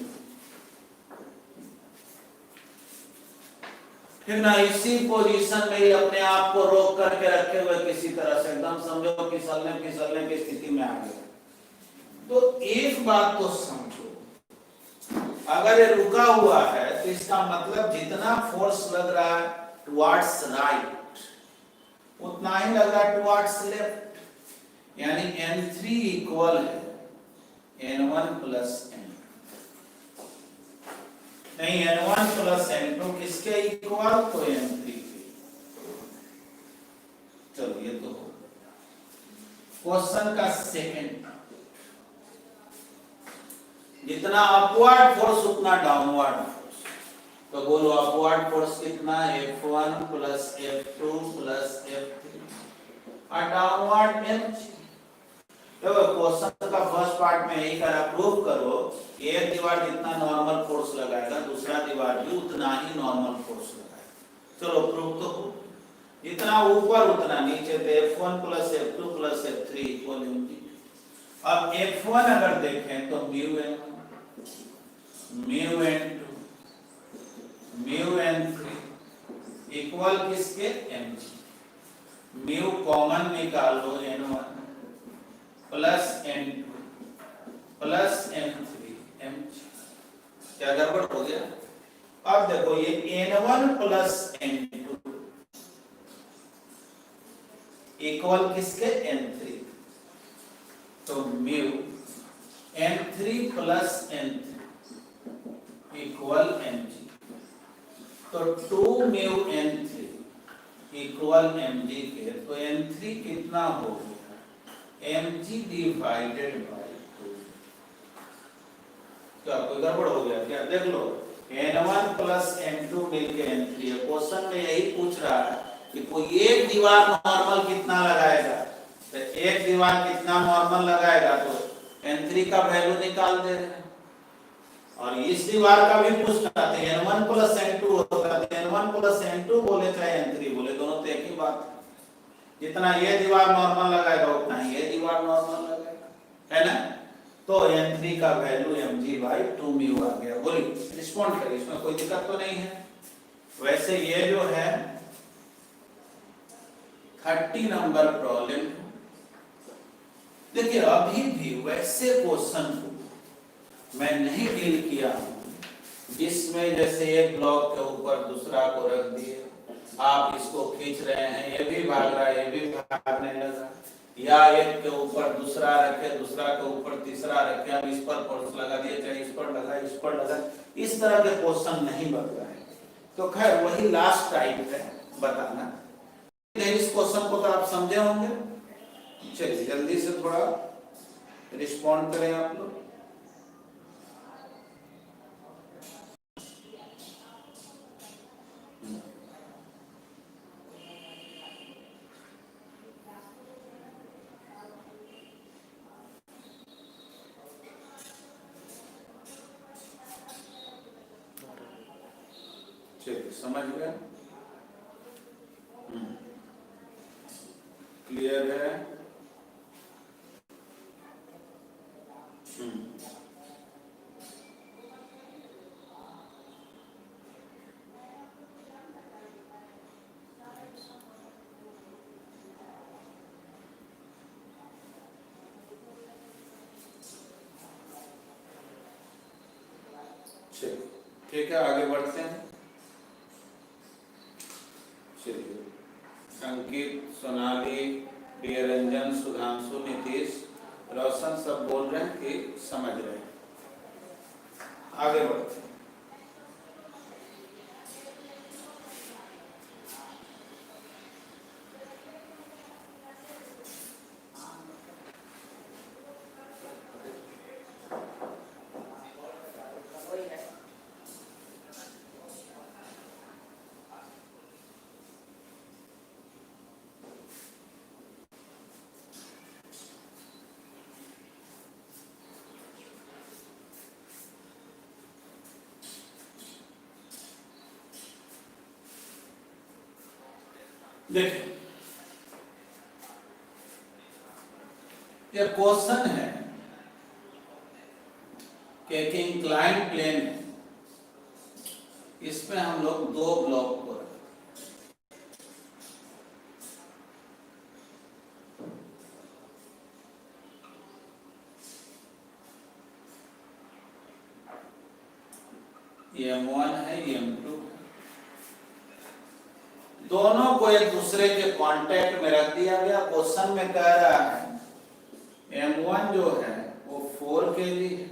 Speaker 2: फिर ना इसी पोजीशन में ही अपने आप को रोक करके रखे हुए किसी तरह से, एकदम समझो फिसलने की स्थिति में आ गया। तो एक बात तो समझो, अगर ये रुका हुआ है तो इसका मतलब जितना फोर्स लग रहा है टुवर्ड्स राइट, उतना ही लग रहा है टुवर्ड्स लेफ्ट, यानी n3 इक्वल है n1 प्लस n2। नहीं, n1 प्लस n2 किसके इक्वल? तो n3 के। चलो ये तो क्वेश्चन का सेकंड, जितना अपवर्ड फोर्स उतना डाउनवर्ड फोर्स। तो बोलो अपवर्ड फोर्स कितना? F1 plus F2 plus F3 और डाउनवर्ड mg। तो क्वेश्चन का फर्स्ट पार्ट में यही करा, प्रूव करो एक दीवार जितना नॉर्मल फोर्स लगाएगा दूसरा दीवार भी उतना ही नॉर्मल फोर्स लगाएगा। चलो प्रूव तो हो, जितना ऊपर उतना नीचे। तो F1 plus F2 plus F3 equal mg। अब F1 अगर देखें तो mu n2 mu n3 equal किसके? mg। म्यू कॉमन निकाल लो, n1 plus n2 plus n3 mg। क्या गड़बड़ हो गया? अब देखो ये n1 प्लस n2 इक्वल किसके? n3। तो mu n3 plus n3 equal mg। तो 2 म्यू n3 इक्वल mg के, तो n3 कितना हो गया? mg divided by 2। क्या कोई गड़बड़ हो गया क्या? देख लो, n1 प्लस n2 मिलके n3 है। क्वेश्चन में यही पूछ रहा है कि कोई एक दीवार नॉर्मल कितना लगाएगा। तो एक दीवार कितना नॉर्मल लगाएगा तो n3 का वैल्यू निकाल दे रहे हैं। और इस दीवार का भी पूछ रहा था, n1 प्लस n2 होता है, n1 प्लस n2 बोले चाहे n3 बोले, दोनों तो एक ही बात है। जितना ये दीवार नॉर्मल लगाएगा उतना ही ये दीवार नॉर्मल लगाएगा, है ना। तो n3 का वैल्यू mg बाई 2 म्यू आ गया। बोलिए, रिस्पॉन्ड करिए, इसमें कोई दिक्कत तो नहीं है। वैसे ये जो है 30 नंबर प्रॉब्लम। देखिए अभी भी वैसे क्वेश्चन को मैं नहीं डील किया हूं जिसमें जैसे एक ब्लॉक के ऊपर दूसरा को रख दिए, आप इसको खींच रहे हैं, ये भी भाग रहा है, ये भी भागने लगा, या एक के ऊपर दूसरा रखे, दूसरा के ऊपर तीसरा रखे, हम इस पर फोर्स लगा दिए, चाहे इस पर लगा, इस पर लगा, इस तरह के क्वेश्चन नहीं बन रहा है। तो खैर वही लास्ट टाइप है बताना। इस क्वेश्चन को तो आप समझे होंगे। चलिए जल्दी से थोड़ा रिस्पॉन्ड करें आप लोग। चलिए समझ गए, क्लियर है। चलिए ठीक है, आगे बढ़ते हैं। चलिए, अंकित, सोनाली, प्रियरंजन, सुधांशु, नीतीश, रोशन सब बोल रहे हैं कि समझ रहे हैं। आगे बढ़ते हैं। देखिए ये क्वेश्चन है कि एक इंक्लाइन प्लेन है, इसमें हम लोग दो ब्लॉक को रखें। ये M1 है, ये M2 है। दोनों को एक दूसरे के कांटेक्ट में रख दिया गया। क्वेश्चन में कह रहा है M1 जो है वो 4 kg है,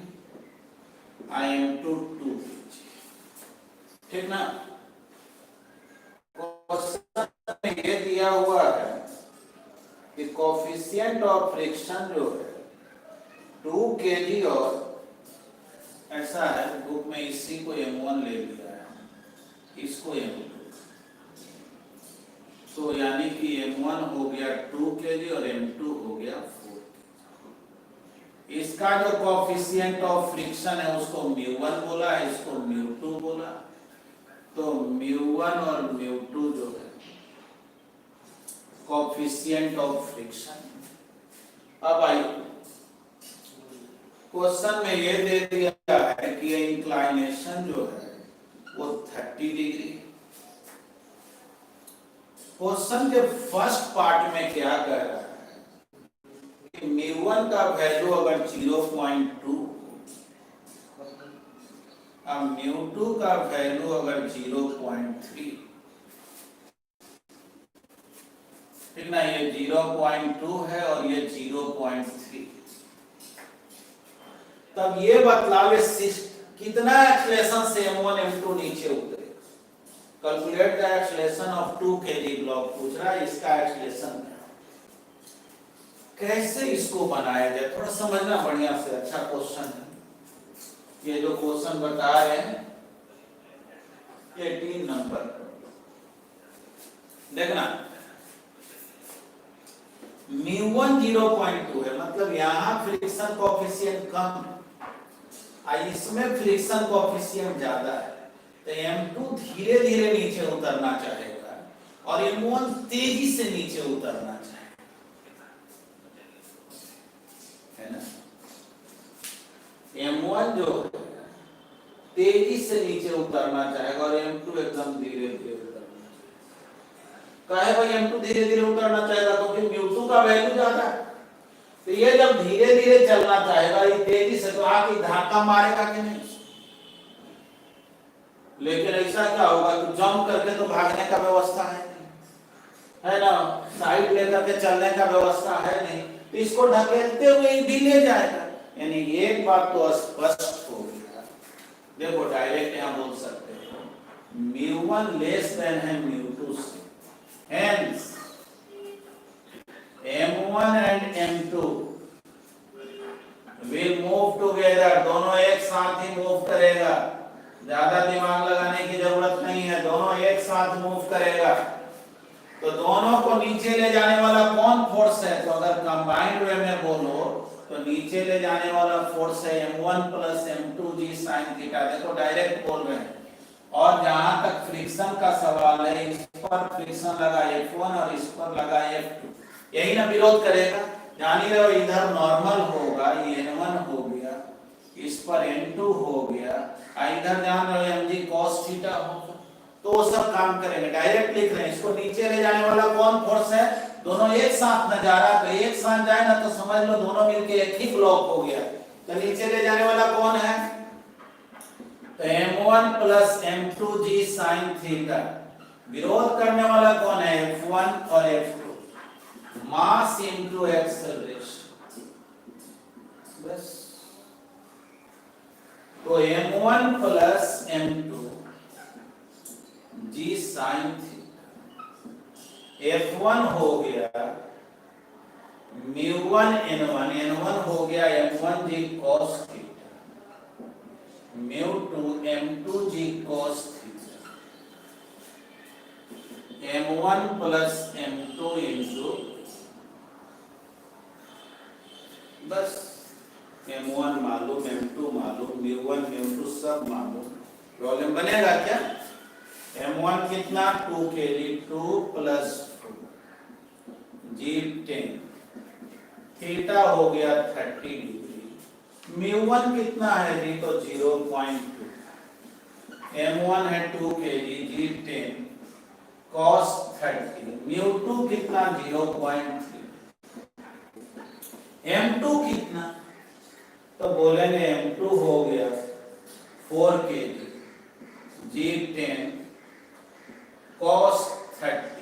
Speaker 2: M2 2 kg, ठीक ना। क्वेश्चन में ये दिया हुआ है कि कोफिशिएंट ऑफ फ्रिक्शन जो है 2 kg और ऐसा है बुक में, इसी को M1 ले लिया है, इसको M2, तो यानी कि M1 हो गया 2 kg और M2 हो गया 4 kg। इसका जो कोफिशिएंट ऑफ फ्रिक्शन है उसको μ1 बोला, इसको μ2 बोला। तो μ1 और μ2 जो है कोफिशिएंट ऑफ फ्रिक्शन। अब आइए क्वेश्चन में ये दे दिया है कि ये इंक्लाइनेशन जो है वो 30 डिग्री। क्वेश्चन के फर्स्ट पार्ट में क्या कह रहा है कि μ1 का वैल्यू अगर 0.2, अब μ2 का वैल्यू अगर 0.3, ठीक ना, ये 0.2 है और ये 0.3, तब ये बतलावे कितना एक्सेलेरेशन से M1 M2 नीचे उतरे। Calculate the acceleration of 2 kg block पूछ रहा है, इसका एक्सेलेरेशन कैसे इसको बनाया जाए, थोड़ा समझना बढ़िया से। अच्छा क्वेश्चन है ये जो क्वेश्चन बता रहे हैं 18 नंबर, देखना μ1 0.2 है, मतलब यहाँ फ्रिक्शन कोएफिशिएंट कम, इसमें फ्रिक्शन कोएफिशिएंट ज्यादा है, तो M2 धीरे धीरे नीचे उतरना चाहेगा और M1 तेजी से नीचे उतरना चाहेगा, है ना। M1 जो तेजी से नीचे उतरना चाहेगा और M2 एकदम धीरे धीरे उतरना चाहेगा। कहे भाई M2 धीरे धीरे उतरना चाहेगा क्योंकि μ2 का वैल्यू ज्यादा है, तो ये जब धीरे धीरे चलना चाहेगा ये तेजी से, तो आके धक्का मारेगा कि नहीं। लेकिन ऐसा क्या होगा कि जंप करके तो भागने का व्यवस्था है नहीं, है ना, साइड लेकर के चलने का व्यवस्था है नहीं, तो इसको ढकेलते हुए ही भी ले जाएगा। यानी एक बात तो स्पष्ट हो गया, देखो डायरेक्ट यहां बोल सकते हो μ1 लेस देन है μ2 से, hence M1 and M2 will move together, दोनों एक साथ ही मूव करेगा, ज्यादा दिमाग लगाने की जरूरत नहीं है, दोनों एक साथ मूव करेगा। तो दोनों को नीचे ले जाने वाला कौन फोर्स है, तो अगर कंबाइंड वे में बोलो तो नीचे ले जाने वाला फोर्स है M1 प्लस M2 जी साइन थीटा। देखो डायरेक्ट बोल रहे हैं। और जहां तक फ्रिक्शन का सवाल है, इस पर फ्रिक्शन लगा F1 और इस पर लगा F2, यही ना विरोध करेगा। जान ही रहो, इधर नॉर्मल होगा, ये N1 हो गया, इस पर N2 हो गया, इधर जान रहे हो mg cos थीटा होगा, तो वो सब काम करेंगे। डायरेक्ट लिख रहे हैं, इसको नीचे ले जाने वाला कौन फोर्स है, दोनों एक साथ न जा रहा, तो एक साथ जाए ना तो समझ लो दोनों मिलके एक ही ब्लॉक हो गया। तो नीचे ले जाने वाला कौन है, तो M1 प्लस M2 जी साइन थीटा। विरोध करने वाला कौन है, F1 और F2, मास इनटू एक्सेलरेशन, बस। तो M1 प्लस M2 जी साइन थीटा, F1 हो गया μ1 N1, N1 हो गया M1 जी cos थीटा, μ2 M2 जी cos theta, M1 plus M2 into, बस M1 मालूम, M2 मालूम, μ1 μ2 सब मालूम। प्रॉब्लम बनेगा क्या, M1 कितना 2 kg, 2 प्लस 2 जी 10, थीटा हो गया 30 डिग्री, μ1 कितना है जी, तो 0.2, M1 है 2 kg जी 10 cos 30, μ2 कितना 0.3, M2 कितना, तो बोलेंगे M2 हो गया 4 kg जी 10 cos 30,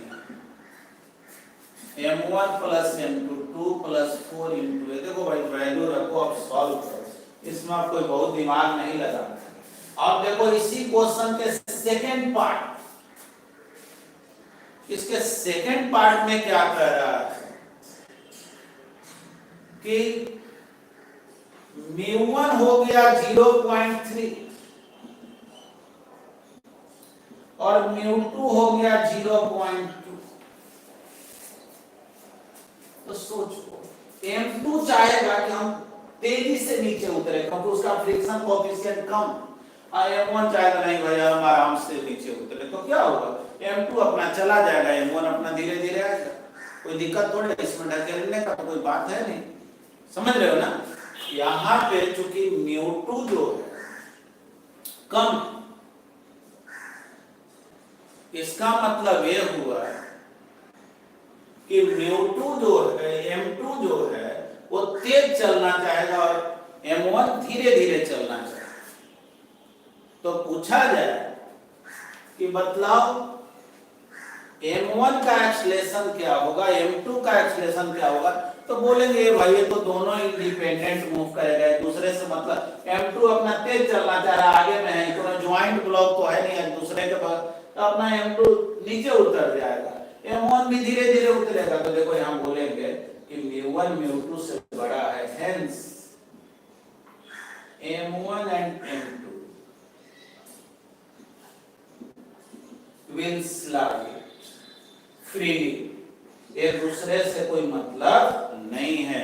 Speaker 2: m1 plus m2 2 plus 4 into, ये देखो भाई वैल्यू रखो, अब सॉल्व करो, इसमें आप कोई बहुत दिमाग नहीं लगाना। अब देखो इसी क्वेश्चन के सेकंड पार्ट, इसके सेकंड पार्ट में क्या कह रहा है कि μ1 हो गया 0.3 और μ2 हो गया 0.2। तो सोचो m2 चाहेगा कि हम तेजी से नीचे उतरे क्योंकि उसका फ्रिक्शन कोएफिशिएंट कम, और m1 चाहेगा नहीं भैया हम आराम से नीचे उतरे, तो क्या होगा m2 अपना चला जाएगा, m1 अपना धीरे धीरे आएगा, कोई दिक्कत थोड़ी है इसमें, ढकेलने का तो कोई बात है नहीं, समझ रहे हो ना। यहाँ पे चूंकि μ2 जो है कम, इसका मतलब ये हुआ कि μ2 जो है, m2 जो है वो तेज चलना चाहेगा और m1 धीरे धीरे चलना चाहेगा। तो पूछा जाए कि बतलाओ m1 का एक्सीलरेशन क्या होगा, m2 का एक्सीलरेशन क्या होगा, तो बोलेंगे भाई ये तो दोनों इंडिपेंडेंट मूव करेगा एक दूसरे से, मतलब m2 अपना तेज चलना चाह रहा है, आगे में है, कोई ज्वाइंट ब्लॉक तो है नहीं एक दूसरे के पास, तो अपना m2 नीचे उतर जाएगा, m1 भी धीरे धीरे उतरेगा। तो देखो यहाँ बोलेंगे कि μ1 μ2 से बड़ा है, hence m1 and m2 will slide freely, एक दूसरे से कोई मतलब नहीं है।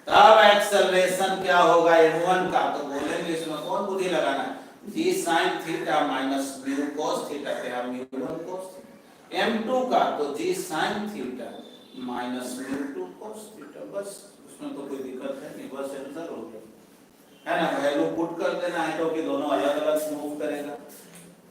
Speaker 2: तब एक्सेलरेशन क्या होगा m1 का, तो बोलेंगे इसमें कौन बुद्धि लगाना, g sin theta minus mu cos theta पे हम μ1 cos, m2 का तो g sin theta minus mu two cos theta, बस उसमें तो कोई दिक्कत है नहीं, बस आंसर हो गया है ना, वैल्यू पुट कर देना है क्योंकि दोनों अलग अलग मूव करेगा।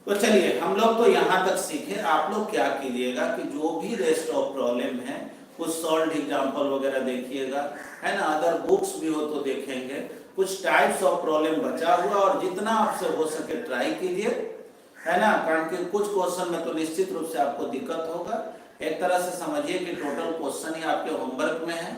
Speaker 2: तो चलिए हम लोग तो यहाँ तक सीखे, आप लोग क्या कीजिएगा कि जो भी रेस्ट ऑफ प्रॉब्लम है कुछ सॉल्व एग्जांपल वगैरह देखिएगा, है ना, अदर बुक्स भी हो तो देखेंगे, कुछ टाइप्स ऑफ प्रॉब्लम बचा हुआ और जितना आपसे हो सके ट्राई कीजिए, है ना, कारण कि कुछ क्वेश्चन में तो निश्चित रूप से आपको दिक्कत होगा। एक तरह से समझिए कि टोटल क्वेश्चन ही आपके होमवर्क में है,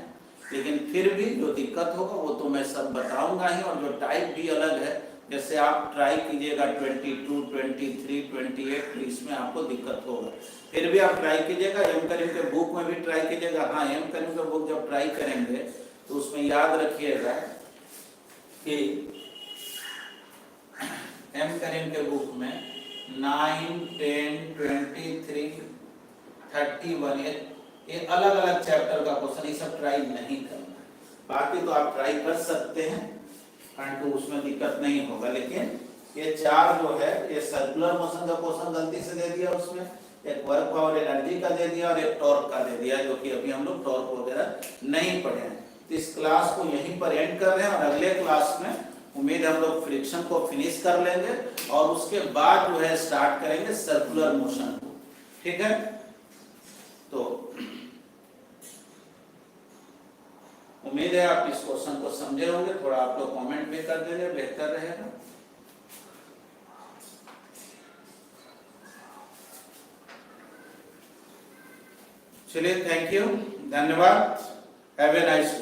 Speaker 2: लेकिन फिर भी जो दिक्कत होगा वो तो मैं सब बताऊंगा ही, और जो टाइप भी अलग है, जैसे आप ट्राई कीजिएगा 22, 23, 28, तो इसमें आपको दिक्कत होगा, फिर भी आप ट्राई कीजिएगा। एम करीम के बुक में भी ट्राई कीजिएगा। हाँ, एम करीम के बुक जब ट्राई करेंगे तो उसमें याद रखिएगा कि एम करीम के बुक में 9, 10, 23, 31 ये अलग अलग चैप्टर का क्वेश्चन, ये सब ट्राई नहीं करना, बाकी तो आप ट्राई कर सकते हैं, तो उसमें दिक्कत नहीं होगा। लेकिन ये चार जो है, ये सर्कुलर मोशन का क्वेश्चन गलती से दे दिया, उसमें एक वर्क पावर एनर्जी का दे दिया और एक टॉर्क का दे दिया, जो कि अभी हम लोग टॉर्क वगैरह नहीं पढ़े हैं। तो इस क्लास को यहीं पर एंड कर रहे हैं और अगले क्लास में उम्मीद हम लोग फ्रिक्शन को फिनिश कर लेंगे और उसके बाद जो है स्टार्ट करेंगे सर्कुलर मोशन को, ठीक है। तो उम्मीद है आप इस क्वेश्चन को समझे होंगे, थोड़ा आप लोग कमेंट भी कर देंगे, बेहतर रहेगा। चलिए, थैंक यू, धन्यवाद, हैव ए नाइस डे।